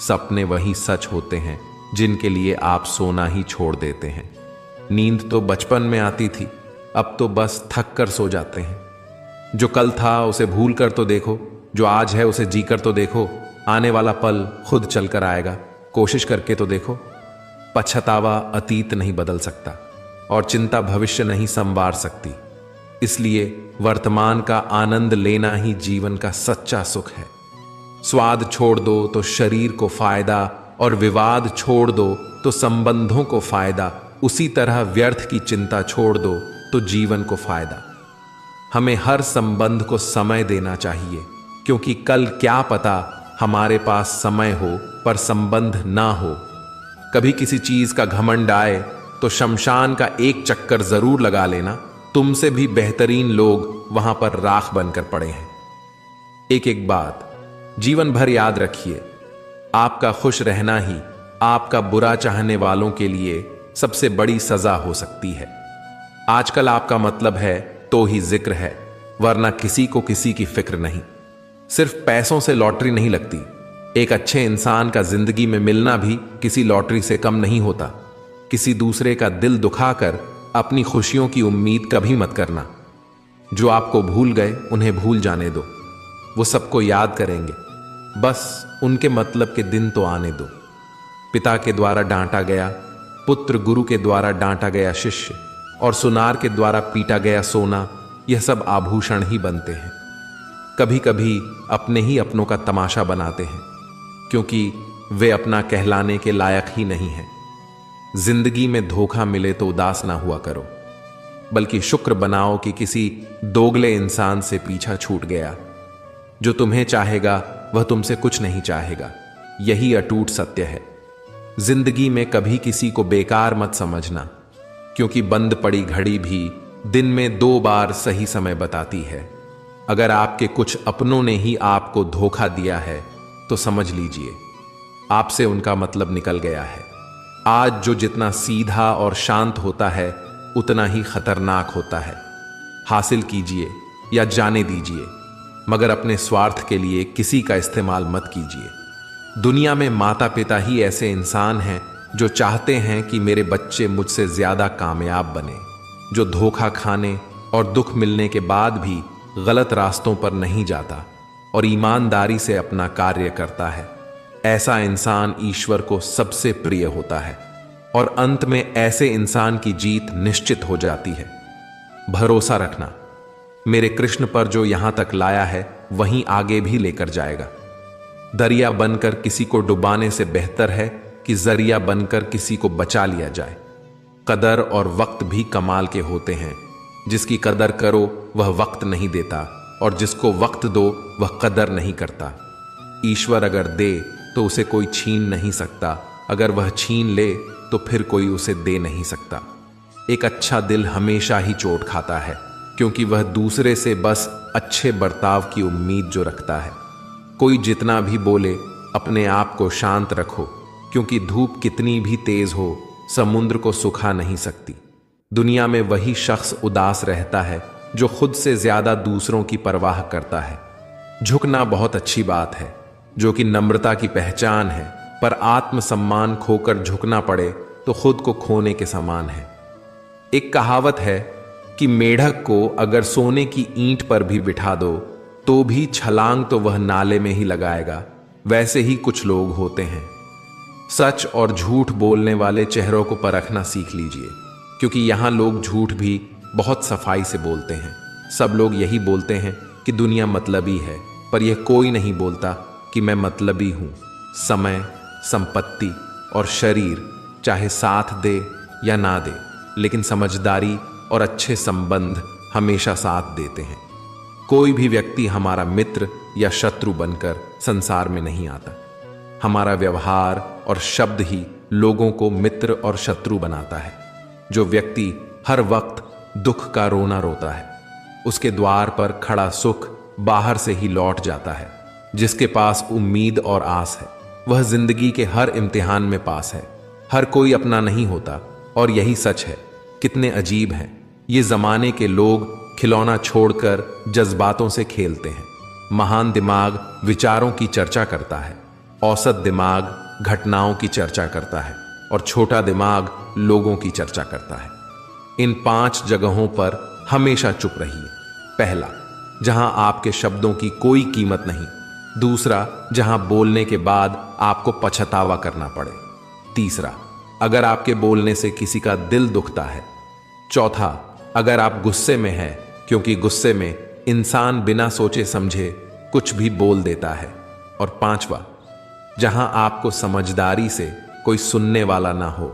सपने वही सच होते हैं जिनके लिए आप सोना ही छोड़ देते हैं। नींद तो बचपन में आती थी, अब तो बस थक कर सो जाते हैं। जो कल था उसे भूल कर तो देखो, जो आज है उसे जी कर तो देखो। आने वाला पल खुद चलकर आएगा, कोशिश करके तो देखो। पछतावा अतीत नहीं बदल सकता और चिंता भविष्य नहीं संवार सकती। इसलिए वर्तमान का आनंद लेना ही जीवन का सच्चा सुख है। स्वाद छोड़ दो तो शरीर को फायदा, और विवाद छोड़ दो तो संबंधों को फायदा। उसी तरह व्यर्थ की चिंता छोड़ दो तो जीवन को फायदा। हमें हर संबंध को समय देना चाहिए, क्योंकि कल क्या पता हमारे पास समय हो पर संबंध ना हो। कभी किसी चीज का घमंड आए तो शमशान का एक चक्कर जरूर लगा लेना। तुमसे भी बेहतरीन लोग वहां पर राख बनकर पड़े हैं। एक एक बात जीवन भर याद रखिए, आपका खुश रहना ही आपका बुरा चाहने वालों के लिए सबसे बड़ी सजा हो सकती है। आजकल आपका मतलब है तो ही जिक्र है, वरना किसी को किसी की फिक्र नहीं। सिर्फ पैसों से लॉटरी नहीं लगती। एक अच्छे इंसान का जिंदगी में मिलना भी किसी लॉटरी से कम नहीं होता। किसी दूसरे का दिल दुखाकर अपनी खुशियों की उम्मीद कभी मत करना। जो आपको भूल गए उन्हें भूल जाने दो, वो सबको याद करेंगे, बस उनके मतलब के दिन तो आने दो। पिता के द्वारा डांटा गया पुत्र, गुरु के द्वारा डांटा गया शिष्य और सुनार के द्वारा पीटा गया सोना, यह सब आभूषण ही बनते हैं। कभी कभी अपने ही अपनों का तमाशा बनाते हैं, क्योंकि वे अपना कहलाने के लायक ही नहीं हैं। जिंदगी में धोखा मिले तो उदास ना हुआ करो, बल्कि शुक्र बनाओ कि किसी दोगले इंसान से पीछा छूट गया। जो तुम्हें चाहेगा वह तुमसे कुछ नहीं चाहेगा, यही अटूट सत्य है। जिंदगी में कभी किसी को बेकार मत समझना, क्योंकि बंद पड़ी घड़ी भी दिन में 2 बार सही समय बताती है। अगर आपके कुछ अपनों ने ही आपको धोखा दिया है तो समझ लीजिए आपसे उनका मतलब निकल गया है। आज जो जितना सीधा और शांत होता है उतना ही खतरनाक होता है। हासिल कीजिए या जाने दीजिए, मगर अपने स्वार्थ के लिए किसी का इस्तेमाल मत कीजिए। दुनिया में माता पिता ही ऐसे इंसान हैं जो चाहते हैं कि मेरे बच्चे मुझसे ज्यादा कामयाब बने, जो धोखा खाने और दुख मिलने के बाद भी गलत रास्तों पर नहीं जाता और ईमानदारी से अपना कार्य करता है। ऐसा इंसान ईश्वर को सबसे प्रिय होता है और अंत में ऐसे इंसान की जीत निश्चित हो जाती है। भरोसा रखना, मेरे कृष्ण पर जो यहां तक लाया है वहीं आगे भी लेकर जाएगा। दरिया बनकर किसी को डुबाने से बेहतर है कि जरिया बनकर किसी को बचा लिया जाए। कदर और वक्त भी कमाल के होते हैं। जिसकी कदर करो वह वक्त नहीं देता, और जिसको वक्त दो वह कदर नहीं करता। ईश्वर अगर दे तो उसे कोई छीन नहीं सकता, अगर वह छीन ले तो फिर कोई उसे दे नहीं सकता। एक अच्छा दिल हमेशा ही चोट खाता है, क्योंकि वह दूसरे से बस अच्छे बर्ताव की उम्मीद जो रखता है। कोई जितना भी बोले अपने आप को शांत रखो, क्योंकि धूप कितनी भी तेज हो समुद्र को सुखा नहीं सकती। दुनिया में वही शख्स उदास रहता है जो खुद से ज्यादा दूसरों की परवाह करता है। झुकना बहुत अच्छी बात है, जो कि नम्रता की पहचान है, पर आत्मसम्मान खोकर झुकना पड़े तो खुद को खोने के समान है। एक कहावत है कि मेढक को अगर सोने की ईंट पर भी बिठा दो तो भी छलांग तो वह नाले में ही लगाएगा। वैसे ही कुछ लोग होते हैं। सच और झूठ बोलने वाले चेहरों को परखना सीख लीजिए, क्योंकि यहां लोग झूठ भी बहुत सफाई से बोलते हैं। सब लोग यही बोलते हैं कि दुनिया मतलबी है, पर यह कोई नहीं बोलता कि मैं मतलबी हूं। समय, संपत्ति और शरीर चाहे साथ दे या ना दे, लेकिन समझदारी और अच्छे संबंध हमेशा साथ देते हैं। कोई भी व्यक्ति हमारा मित्र या शत्रु बनकर संसार में नहीं आता। हमारा व्यवहार और शब्द ही लोगों को मित्र और शत्रु बनाता है। जो व्यक्ति हर वक्त दुख का रोना रोता है, उसके द्वार पर खड़ा सुख बाहर से ही लौट जाता है। जिसके पास उम्मीद और आस है, वह जिंदगी के हर इम्तिहान में पास है। हर कोई अपना नहीं होता, और यही सच है। कितने अजीब हैं ये जमाने के लोग, खिलौना छोड़कर जज्बातों से खेलते हैं। महान दिमाग विचारों की चर्चा करता है, औसत दिमाग घटनाओं की चर्चा करता है, और छोटा दिमाग लोगों की चर्चा करता है। इन 5 जगहों पर हमेशा चुप रहिए। पहला, जहां आपके शब्दों की कोई कीमत नहीं। दूसरा, जहां बोलने के बाद आपको पछतावा करना पड़े। तीसरा, अगर आपके बोलने से किसी का दिल दुखता है। चौथा, अगर आप गुस्से में हैं, क्योंकि गुस्से में इंसान बिना सोचे समझे कुछ भी बोल देता है। और पांचवा, जहां आपको समझदारी से कोई सुनने वाला ना हो।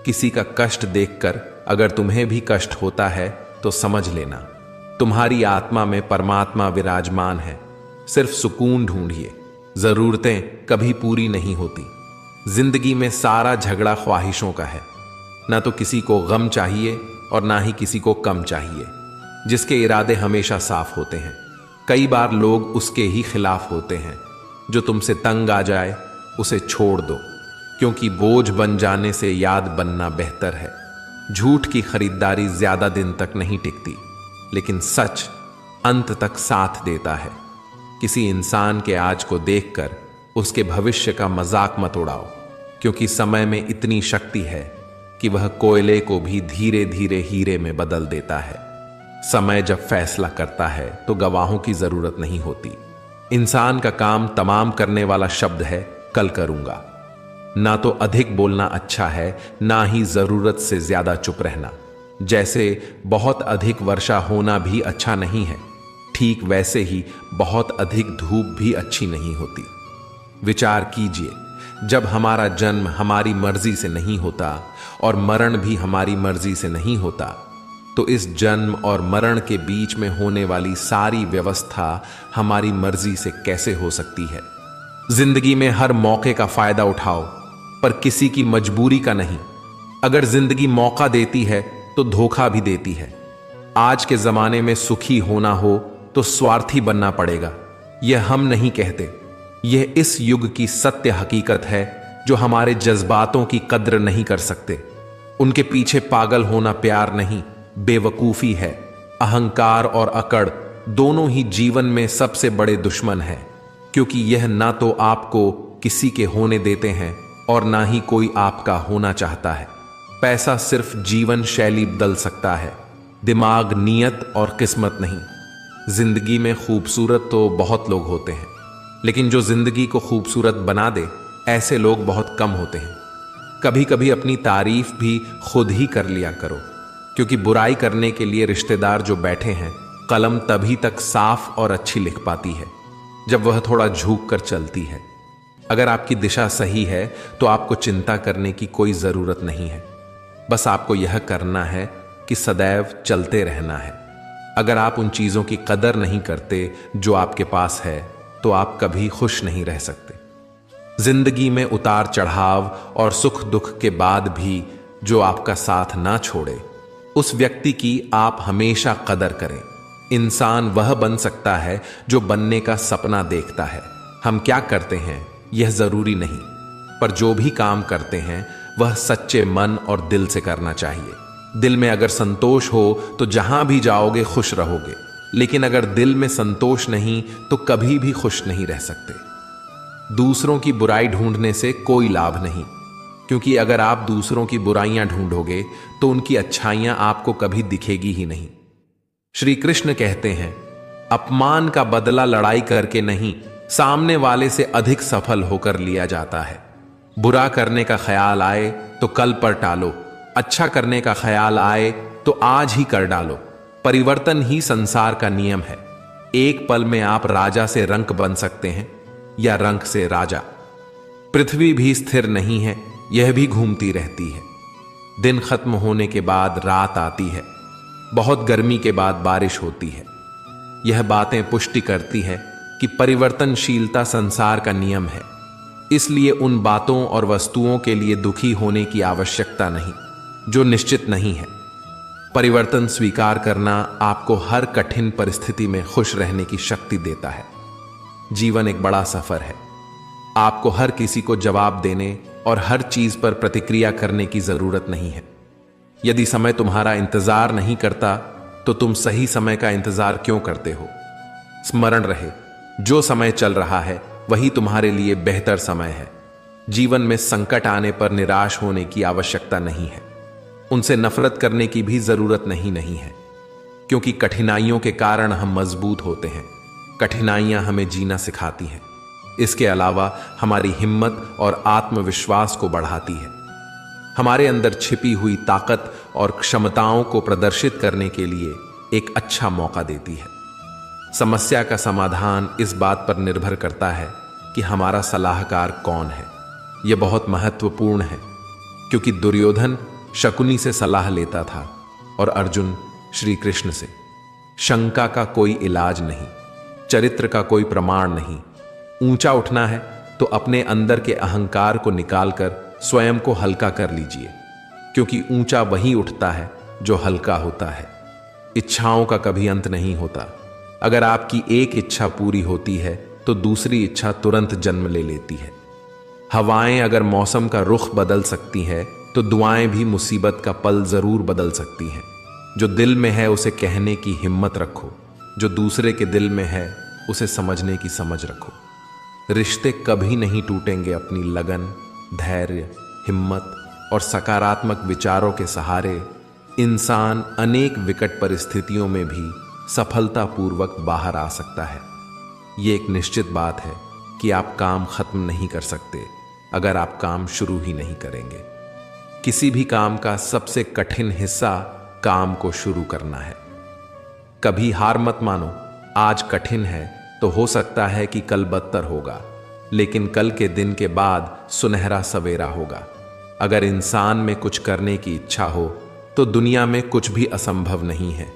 किसी का कष्ट देखकर अगर तुम्हें भी कष्ट होता है तो समझ लेना तुम्हारी आत्मा में परमात्मा विराजमान है। सिर्फ सुकून ढूंढिए, जरूरतें कभी पूरी नहीं होती। जिंदगी में सारा झगड़ा ख्वाहिशों का है। ना तो किसी को गम चाहिए और ना ही किसी को कम चाहिए। जिसके इरादे हमेशा साफ होते हैं, कई बार लोग उसके ही खिलाफ होते हैं। जो तुमसे तंग आ जाए उसे छोड़ दो, क्योंकि बोझ बन जाने से याद बनना बेहतर है। झूठ की खरीदारी ज्यादा दिन तक नहीं टिकती, लेकिन सच अंत तक साथ देता है। किसी इंसान के आज को देखकर उसके भविष्य का मजाक मत उड़ाओ, क्योंकि समय में इतनी शक्ति है कि वह कोयले को भी धीरे धीरे हीरे में बदल देता है। समय जब फैसला करता है तो गवाहों की जरूरत नहीं होती। इंसान का काम तमाम करने वाला शब्द है कल करूंगा। ना तो अधिक बोलना अच्छा है, ना ही जरूरत से ज्यादा चुप रहना। जैसे बहुत अधिक वर्षा होना भी अच्छा नहीं है, ठीक वैसे ही बहुत अधिक धूप भी अच्छी नहीं होती। विचार कीजिए, जब हमारा जन्म हमारी मर्जी से नहीं होता और मरण भी हमारी मर्जी से नहीं होता, तो इस जन्म और मरण के बीच में होने वाली सारी व्यवस्था हमारी मर्जी से कैसे हो सकती है। जिंदगी में हर मौके का फायदा उठाओ, पर किसी की मजबूरी का नहीं। अगर जिंदगी मौका देती है तो धोखा भी देती है। आज के जमाने में सुखी होना हो तो स्वार्थी बनना पड़ेगा, यह हम नहीं कहते। यह इस युग की सत्य हकीकत है जो हमारे जज्बातों की कद्र नहीं कर सकते। उनके पीछे पागल होना प्यार नहीं, बेवकूफी है। अहंकार और अकड़ दोनों ही जीवन में सबसे बड़े दुश्मन हैं, क्योंकि यह ना तो आपको किसी के होने देते हैं और ना ही कोई आपका होना चाहता है। पैसा सिर्फ जीवन शैली बदल सकता है, दिमाग, नियत और किस्मत नहीं। जिंदगी में खूबसूरत तो बहुत लोग होते हैं, लेकिन जो जिंदगी को खूबसूरत बना दे, ऐसे लोग बहुत कम होते हैं। कभी कभी अपनी तारीफ भी खुद ही कर लिया करो, क्योंकि बुराई करने के लिए रिश्तेदार जो बैठे हैं, कलम तभी तक साफ और अच्छी लिख पाती है जब वह थोड़ा झुक कर चलती है। अगर आपकी दिशा सही है तो आपको चिंता करने की कोई जरूरत नहीं है। बस आपको यह करना है कि सदैव चलते रहना है। अगर आप उन चीजों की कदर नहीं करते जो आपके पास है, तो आप कभी खुश नहीं रह सकते। जिंदगी में उतार चढ़ाव और सुख दुख के बाद भी जो आपका साथ ना छोड़े, उस व्यक्ति की आप हमेशा कदर करें। इंसान वह बन सकता है जो बनने का सपना देखता है। हम क्या करते हैं यह जरूरी नहीं, पर जो भी काम करते हैं वह सच्चे मन और दिल से करना चाहिए। दिल में अगर संतोष हो तो जहां भी जाओगे खुश रहोगे, लेकिन अगर दिल में संतोष नहीं तो कभी भी खुश नहीं रह सकते। दूसरों की बुराई ढूंढने से कोई लाभ नहीं, क्योंकि अगर आप दूसरों की बुराइयां ढूंढोगे तो उनकी अच्छाइयां आपको कभी दिखेगी ही नहीं। श्री कृष्ण कहते हैं, अपमान का बदला लड़ाई करके नहीं, सामने वाले से अधिक सफल होकर लिया जाता है। बुरा करने का ख्याल आए तो कल पर टालो, अच्छा करने का ख्याल आए तो आज ही कर डालो। परिवर्तन ही संसार का नियम है। एक पल में आप राजा से रंक बन सकते हैं या रंक से राजा। पृथ्वी भी स्थिर नहीं है, यह भी घूमती रहती है। दिन खत्म होने के बाद रात आती है, बहुत गर्मी के बाद बारिश होती है। यह बातें पुष्टि करती है कि परिवर्तनशीलता संसार का नियम है। इसलिए उन बातों और वस्तुओं के लिए दुखी होने की आवश्यकता नहीं जो निश्चित नहीं है। परिवर्तन स्वीकार करना आपको हर कठिन परिस्थिति में खुश रहने की शक्ति देता है। जीवन एक बड़ा सफर है। आपको हर किसी को जवाब देने और हर चीज पर प्रतिक्रिया करने की जरूरत नहीं है। यदि समय तुम्हारा इंतजार नहीं करता तो तुम सही समय का इंतजार क्यों करते हो? स्मरण रहे, जो समय चल रहा है वही तुम्हारे लिए बेहतर समय है। जीवन में संकट आने पर निराश होने की आवश्यकता नहीं है। उनसे नफरत करने की भी जरूरत नहीं है, क्योंकि कठिनाइयों के कारण हम मजबूत होते हैं। कठिनाइयां हमें जीना सिखाती हैं। इसके अलावा हमारी हिम्मत और आत्मविश्वास को बढ़ाती है। हमारे अंदर छिपी हुई ताकत और क्षमताओं को प्रदर्शित करने के लिए एक अच्छा मौका देती है। समस्या का समाधान इस बात पर निर्भर करता है कि हमारा सलाहकार कौन है। यह बहुत महत्वपूर्ण है, क्योंकि दुर्योधन शकुनी से सलाह लेता था और अर्जुन श्री कृष्ण से। शंका का कोई इलाज नहीं, चरित्र का कोई प्रमाण नहीं। ऊंचा उठना है तो अपने अंदर के अहंकार को निकालकर स्वयं को हल्का कर लीजिए, क्योंकि ऊंचा वही उठता है जो हल्का होता है। इच्छाओं का कभी अंत नहीं होता। अगर आपकी एक इच्छा पूरी होती है तो दूसरी इच्छा तुरंत जन्म ले लेती है। हवाएं अगर मौसम का रुख बदल सकती हैं तो दुआएं भी मुसीबत का पल जरूर बदल सकती हैं। जो दिल में है उसे कहने की हिम्मत रखो, जो दूसरे के दिल में है उसे समझने की समझ रखो। रिश्ते कभी नहीं टूटेंगे अपनी लगन, धैर्य, हिम्मत और सकारात्मक विचारों के सहारे इंसान अनेक विकट परिस्थितियों में भी सफलतापूर्वक बाहर आ सकता है। ये एक निश्चित बात है कि आप काम खत्म नहीं कर सकते अगर आप काम शुरू ही नहीं करेंगे। किसी भी काम का सबसे कठिन हिस्सा काम को शुरू करना है। कभी हार मत मानो। आज कठिन है तो हो सकता है कि कल बदतर होगा, लेकिन कल के दिन के बाद सुनहरा सवेरा होगा। अगर इंसान में कुछ करने की इच्छा हो तो दुनिया में कुछ भी असंभव नहीं है।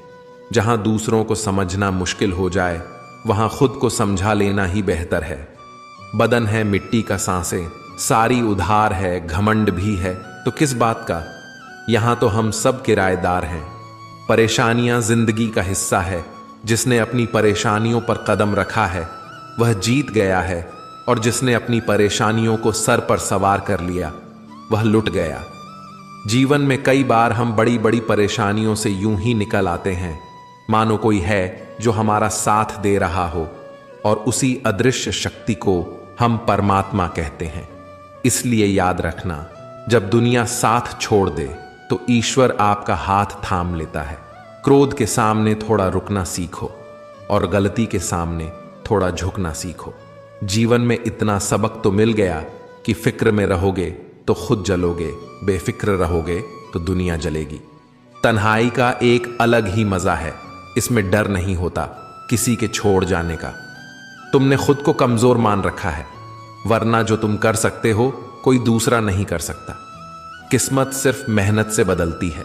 जहां दूसरों को समझना मुश्किल हो जाए वहां खुद को समझा लेना ही बेहतर है। बदन है मिट्टी का सांसें, सारी उधार है, घमंड भी है तो किस बात का। यहां तो हम सब किराएदार हैं। परेशानियां जिंदगी का हिस्सा है। जिसने अपनी परेशानियों पर कदम रखा है वह जीत गया है, और जिसने अपनी परेशानियों को सर पर सवार कर लिया वह लुट गया। जीवन में कई बार हम बड़ी बड़ी परेशानियों से यूं ही निकल आते हैं मानो कोई है जो हमारा साथ दे रहा हो, और उसी अदृश्य शक्ति को हम परमात्मा कहते हैं। इसलिए याद रखना, जब दुनिया साथ छोड़ दे तो ईश्वर आपका हाथ थाम लेता है। क्रोध के सामने थोड़ा रुकना सीखो और गलती के सामने थोड़ा झुकना सीखो। जीवन में इतना सबक तो मिल गया कि फिक्र में रहोगे तो खुद जलोगे, बेफिक्र रहोगे तो दुनिया जलेगी। तन्हाई का एक अलग ही मजा है। इसमें डर नहीं होता किसी के छोड़ जाने का। तुमने खुद को कमजोर मान रखा है, वरना जो तुम कर सकते हो कोई दूसरा नहीं कर सकता। किस्मत सिर्फ मेहनत से बदलती है,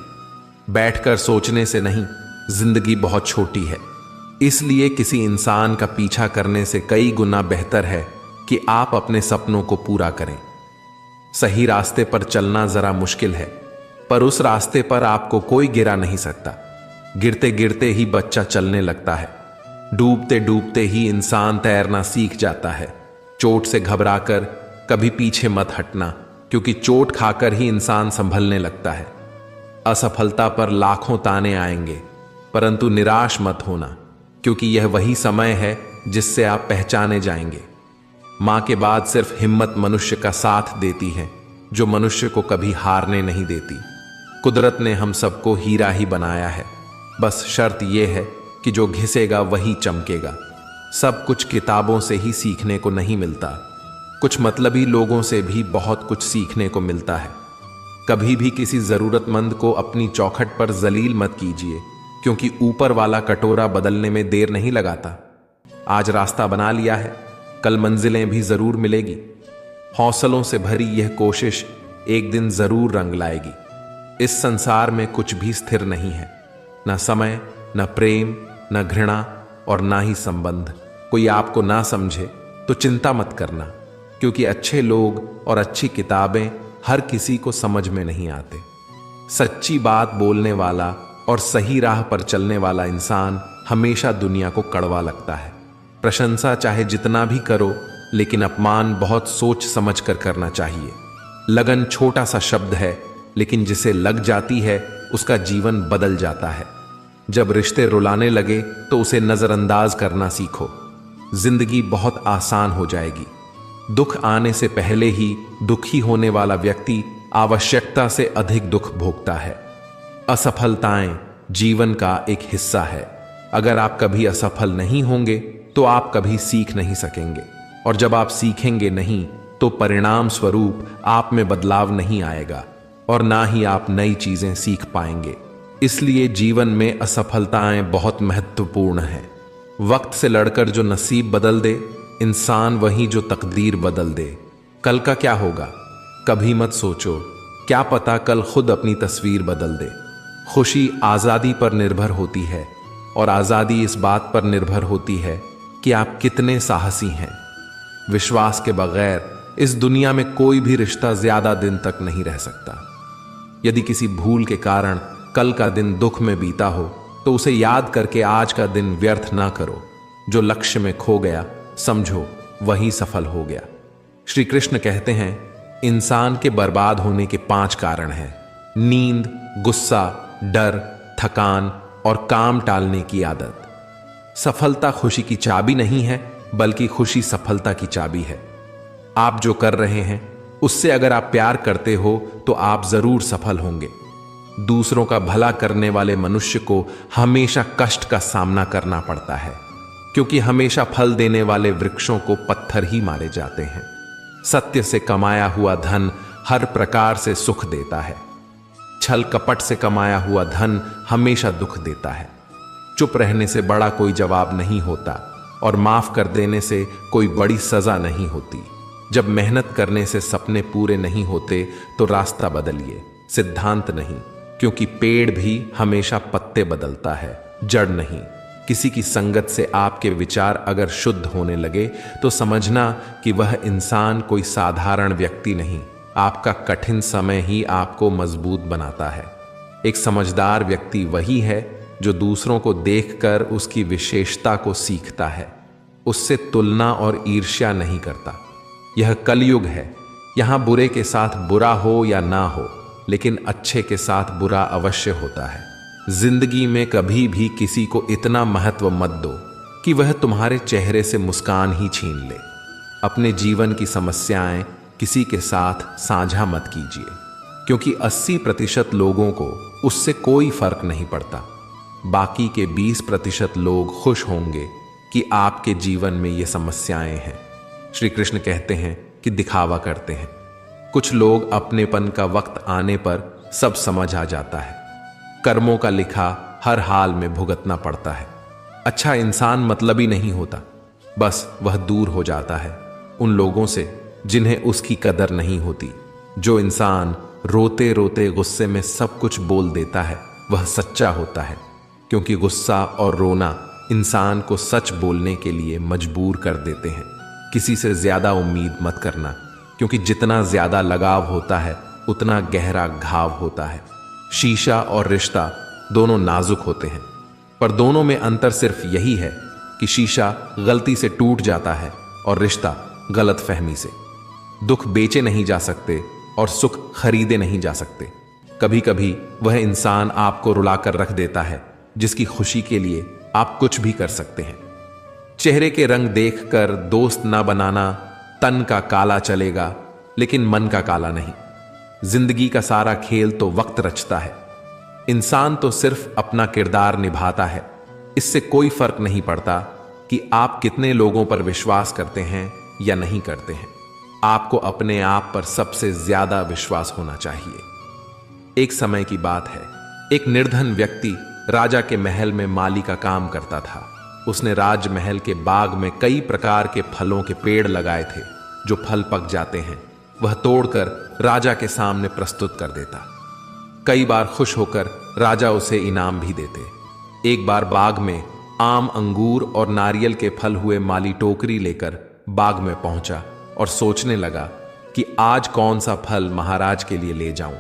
बैठकर सोचने से नहीं। जिंदगी बहुत छोटी है, इसलिए किसी इंसान का पीछा करने से कई गुना बेहतर है कि आप अपने सपनों को पूरा करें। सही रास्ते पर चलना जरा मुश्किल है, पर उस रास्ते पर आपको कोई गिरा नहीं सकता। गिरते गिरते ही बच्चा चलने लगता है, डूबते डूबते ही इंसान तैरना सीख जाता है। चोट से घबराकर कभी पीछे मत हटना, क्योंकि चोट खाकर ही इंसान संभलने लगता है। असफलता पर लाखों ताने आएंगे, परंतु निराश मत होना, क्योंकि यह वही समय है जिससे आप पहचाने जाएंगे। मां के बाद सिर्फ हिम्मत मनुष्य का साथ देती है, जो मनुष्य को कभी हारने नहीं देती। कुदरत ने हम सबको हीरा ही बनाया है, बस शर्त यह है कि जो घिसेगा वही चमकेगा। सब कुछ किताबों से ही सीखने को नहीं मिलता, कुछ मतलबी लोगों से भी बहुत कुछ सीखने को मिलता है। कभी भी किसी जरूरतमंद को अपनी चौखट पर जलील मत कीजिए, क्योंकि ऊपर वाला कटोरा बदलने में देर नहीं लगाता। आज रास्ता बना लिया है, कल मंजिलें भी जरूर मिलेगी। हौसलों से भरी यह कोशिश एक दिन जरूर रंग लाएगी। इस संसार में कुछ भी स्थिर नहीं है, न समय, न प्रेम, न घृणा और ना ही संबंध। कोई आपको ना समझे तो चिंता मत करना, क्योंकि अच्छे लोग और अच्छी किताबें हर किसी को समझ में नहीं आते। सच्ची बात बोलने वाला और सही राह पर चलने वाला इंसान हमेशा दुनिया को कड़वा लगता है। प्रशंसा चाहे जितना भी करो, लेकिन अपमान बहुत सोच समझ कर करना चाहिए। लगन छोटा सा शब्द है, लेकिन जिसे लग जाती है उसका जीवन बदल जाता है। जब रिश्ते रुलाने लगे तो उसे नजरअंदाज करना सीखो। जिंदगी बहुत आसान हो जाएगी। दुख आने से पहले ही दुखी होने वाला व्यक्ति आवश्यकता से अधिक दुख भोगता है। असफलताएं जीवन का एक हिस्सा है। अगर आप कभी असफल नहीं होंगे तो आप कभी सीख नहीं सकेंगे, और जब आप सीखेंगे नहीं तो परिणाम स्वरूप आप में बदलाव नहीं आएगा, और ना ही आप नई चीजें सीख पाएंगे। इसलिए जीवन में असफलताएं बहुत महत्वपूर्ण हैं। वक्त से लड़कर जो नसीब बदल दे, इंसान वही जो तकदीर बदल दे। कल का क्या होगा कभी मत सोचो, क्या पता कल खुद अपनी तस्वीर बदल दे। खुशी आज़ादी पर निर्भर होती है, और आज़ादी इस बात पर निर्भर होती है कि आप कितने साहसी हैं। विश्वास के बगैर इस दुनिया में कोई भी रिश्ता ज्यादा दिन तक नहीं रह सकता। यदि किसी भूल के कारण कल का दिन दुख में बीता हो तो उसे याद करके आज का दिन व्यर्थ ना करो। जो लक्ष्य में खो गया समझो वही सफल हो गया। श्री कृष्ण कहते हैं, इंसान के बर्बाद होने के 5 कारण हैं: नींद, गुस्सा, डर, थकान और काम टालने की आदत। सफलता खुशी की चाबी नहीं है, बल्कि खुशी सफलता की चाबी है। आप जो कर रहे हैं उससे अगर आप प्यार करते हो तो आप जरूर सफल होंगे। दूसरों का भला करने वाले मनुष्य को हमेशा कष्ट का सामना करना पड़ता है, क्योंकि हमेशा फल देने वाले वृक्षों को पत्थर ही मारे जाते हैं। सत्य से कमाया हुआ धन हर प्रकार से सुख देता है। छल कपट से कमाया हुआ धन हमेशा दुख देता है। चुप रहने से बड़ा कोई जवाब नहीं होता और माफ कर देने से कोई बड़ी सजा नहीं होती। जब मेहनत करने से सपने पूरे नहीं होते तो रास्ता बदलिए, सिद्धांत नहीं, क्योंकि पेड़ भी हमेशा पत्ते बदलता है, जड़ नहीं। किसी की संगत से आपके विचार अगर शुद्ध होने लगे तो समझना कि वह इंसान कोई साधारण व्यक्ति नहीं, आपका कठिन समय ही आपको मजबूत बनाता है। एक समझदार व्यक्ति वही है जो दूसरों को देखकर उसकी विशेषता को सीखता है, उससे तुलना और ईर्ष्या नहीं करता। यह कलयुग है। यहां बुरे के साथ बुरा हो या ना हो, लेकिन अच्छे के साथ बुरा अवश्य होता है। जिंदगी में कभी भी किसी को इतना महत्व मत दो कि वह तुम्हारे चेहरे से मुस्कान ही छीन ले। अपने जीवन की समस्याएं किसी के साथ साझा मत कीजिए, क्योंकि 80% लोगों को उससे कोई फर्क नहीं पड़ता। बाकी के 20% लोग खुश होंगे कि आपके जीवन में ये समस्याएं हैं। श्री कृष्ण कहते हैं कि दिखावा करते हैं। कुछ लोग अपनेपन का वक्त आने पर सब समझ आ जाता है। कर्मों का लिखा हर हाल में भुगतना पड़ता है। अच्छा इंसान मतलबी नहीं होता, बस वह दूर हो जाता है उन लोगों से जिन्हें उसकी कदर नहीं होती। जो इंसान रोते रोते गुस्से में सब कुछ बोल देता है वह सच्चा होता है, क्योंकि गुस्सा और रोना इंसान को सच बोलने के लिए मजबूर कर देते हैं। किसी से ज्यादा उम्मीद मत करना, क्योंकि जितना ज्यादा लगाव होता है उतना गहरा घाव होता है। शीशा और रिश्ता दोनों नाजुक होते हैं, पर दोनों में अंतर सिर्फ यही है कि शीशा गलती से टूट जाता है और रिश्ता गलत फहमी से। दुख बेचे नहीं जा सकते और सुख खरीदे नहीं जा सकते। कभी कभी वह इंसान आपको रुलाकर रख देता है जिसकी खुशी के लिए आप कुछ भी कर सकते हैं। चेहरे के रंग देखकर दोस्त ना बनाना। तन का काला चलेगा लेकिन मन का काला नहीं। जिंदगी का सारा खेल तो वक्त रचता है। इंसान तो सिर्फ अपना किरदार निभाता है। इससे कोई फर्क नहीं पड़ता कि आप कितने लोगों पर विश्वास करते हैं या नहीं करते हैं। आपको अपने आप पर सबसे ज्यादा विश्वास होना चाहिए। एक समय की बात है, एक निर्धन व्यक्ति राजा के महल में माली का काम करता था। उसने राजमहल के बाग में कई प्रकार के फलों के पेड़ लगाए थे। जो फल पक जाते हैं वह तोड़कर राजा के सामने प्रस्तुत कर देता। कई बार खुश होकर राजा उसे इनाम भी देते। एक बार बाग में आम, अंगूर और नारियल के फल हुए माली टोकरी लेकर बाग में पहुंचा और सोचने लगा कि आज कौन सा फल महाराज के लिए ले जाऊं।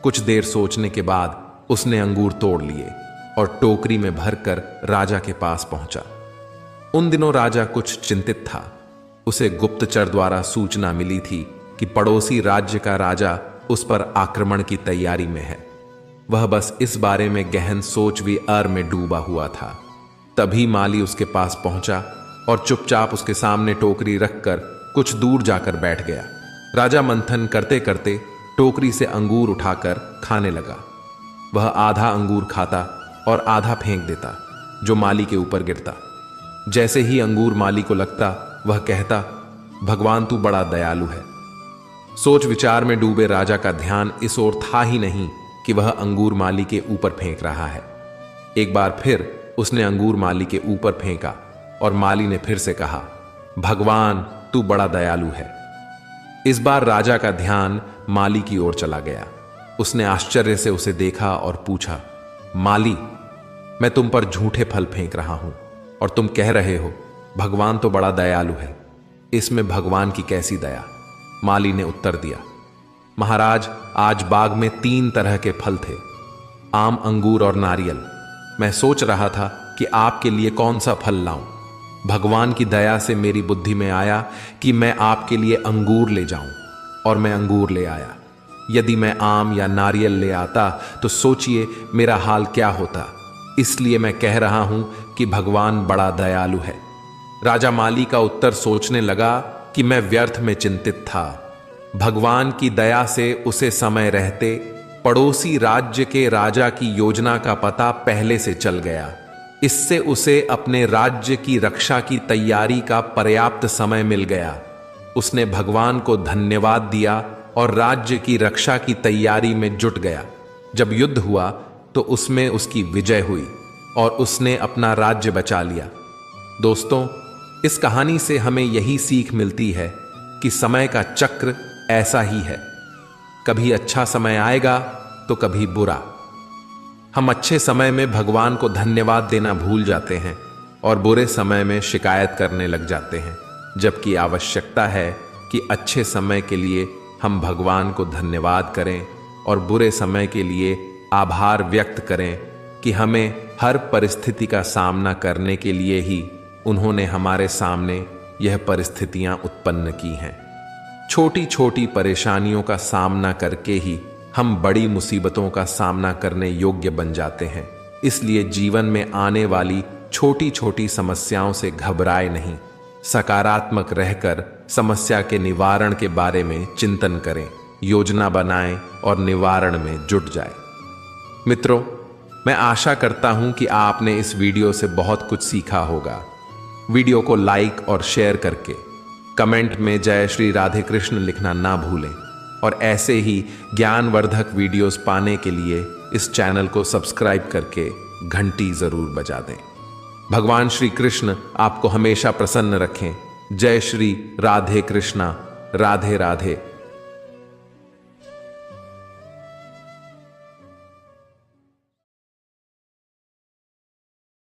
कुछ देर सोचने के बाद उसने अंगूर तोड़ लिए और टोकरी में भरकर राजा के पास पहुंचा। उन दिनों राजा कुछ चिंतित था। उसे गुप्तचर द्वारा सूचना मिली थी कि पड़ोसी राज्य का राजा उस पर आक्रमण की तैयारी में है। वह बस इस बारे में गहन सोच विचार में डूबा हुआ था। तभी माली उसके पास पहुंचा और चुपचाप उसके सामने टोकरी रखकर कुछ दूर जाकर बैठ गया। राजा मंथन करते करते टोकरी से अंगूर उठाकर खाने लगा। वह आधा अंगूर खाता और आधा फेंक देता, जो माली के ऊपर गिरता। जैसे ही अंगूर माली को लगता वह कहता, भगवान तू बड़ा दयालु है। सोच विचार में डूबे राजा का ध्यान इस ओर था ही नहीं कि वह अंगूर माली के ऊपर फेंक रहा है। एक बार फिर उसने अंगूर माली के ऊपर फेंका और माली ने फिर से कहा, भगवान तू बड़ा दयालु है। इस बार राजा का ध्यान माली की ओर चला गया। उसने आश्चर्य से उसे देखा और पूछा, माली, मैं तुम पर झूठे फल फेंक रहा हूं और तुम कह रहे हो भगवान तो बड़ा दयालु है। इसमें भगवान की कैसी दया? माली ने उत्तर दिया, महाराज, आज बाग में 3 तरह के फल थे, आम, अंगूर और नारियल। मैं सोच रहा था कि आपके लिए कौन सा फल लाऊं। भगवान की दया से मेरी बुद्धि में आया कि मैं आपके लिए अंगूर ले जाऊं, और मैं अंगूर ले आया। यदि मैं आम या नारियल ले आता तो सोचिए मेरा हाल क्या होता। इसलिए मैं कह रहा हूं कि भगवान बड़ा दयालु है। राजा माली का उत्तर सोचने लगा कि मैं व्यर्थ में चिंतित था। भगवान की दया से उसे समय रहते पड़ोसी राज्य के राजा की योजना का पता पहले से चल गया। इससे उसे अपने राज्य की रक्षा की तैयारी का पर्याप्त समय मिल गया। उसने भगवान को धन्यवाद दिया और राज्य की रक्षा की तैयारी में जुट गया। जब युद्ध हुआ तो उसमें उसकी विजय हुई और उसने अपना राज्य बचा लिया। दोस्तों, इस कहानी से हमें यही सीख मिलती है कि समय का चक्र ऐसा ही है, कभी अच्छा समय आएगा तो कभी बुरा। हम अच्छे समय में भगवान को धन्यवाद देना भूल जाते हैं और बुरे समय में शिकायत करने लग जाते हैं, जबकि आवश्यकता है कि अच्छे समय के लिए हम भगवान को धन्यवाद करें और बुरे समय के लिए आभार व्यक्त करें कि हमें हर परिस्थिति का सामना करने के लिए ही उन्होंने हमारे सामने यह परिस्थितियां उत्पन्न की हैं। छोटी छोटी परेशानियों का सामना करके ही हम बड़ी मुसीबतों का सामना करने योग्य बन जाते हैं। इसलिए जीवन में आने वाली छोटी छोटी समस्याओं से घबराए नहीं, सकारात्मक रहकर समस्या के निवारण के बारे में चिंतन करें, योजना बनाएं और निवारण में जुट जाएं। मित्रों, मैं आशा करता हूं कि आपने इस वीडियो से बहुत कुछ सीखा होगा। वीडियो को लाइक और शेयर करके कमेंट में जय श्री राधे कृष्ण लिखना ना भूलें और ऐसे ही ज्ञानवर्धक वीडियोस पाने के लिए इस चैनल को सब्सक्राइब करके घंटी जरूर बजा दें। भगवान श्री कृष्ण आपको हमेशा प्रसन्न रखें। जय श्री राधे कृष्णा। राधे राधे।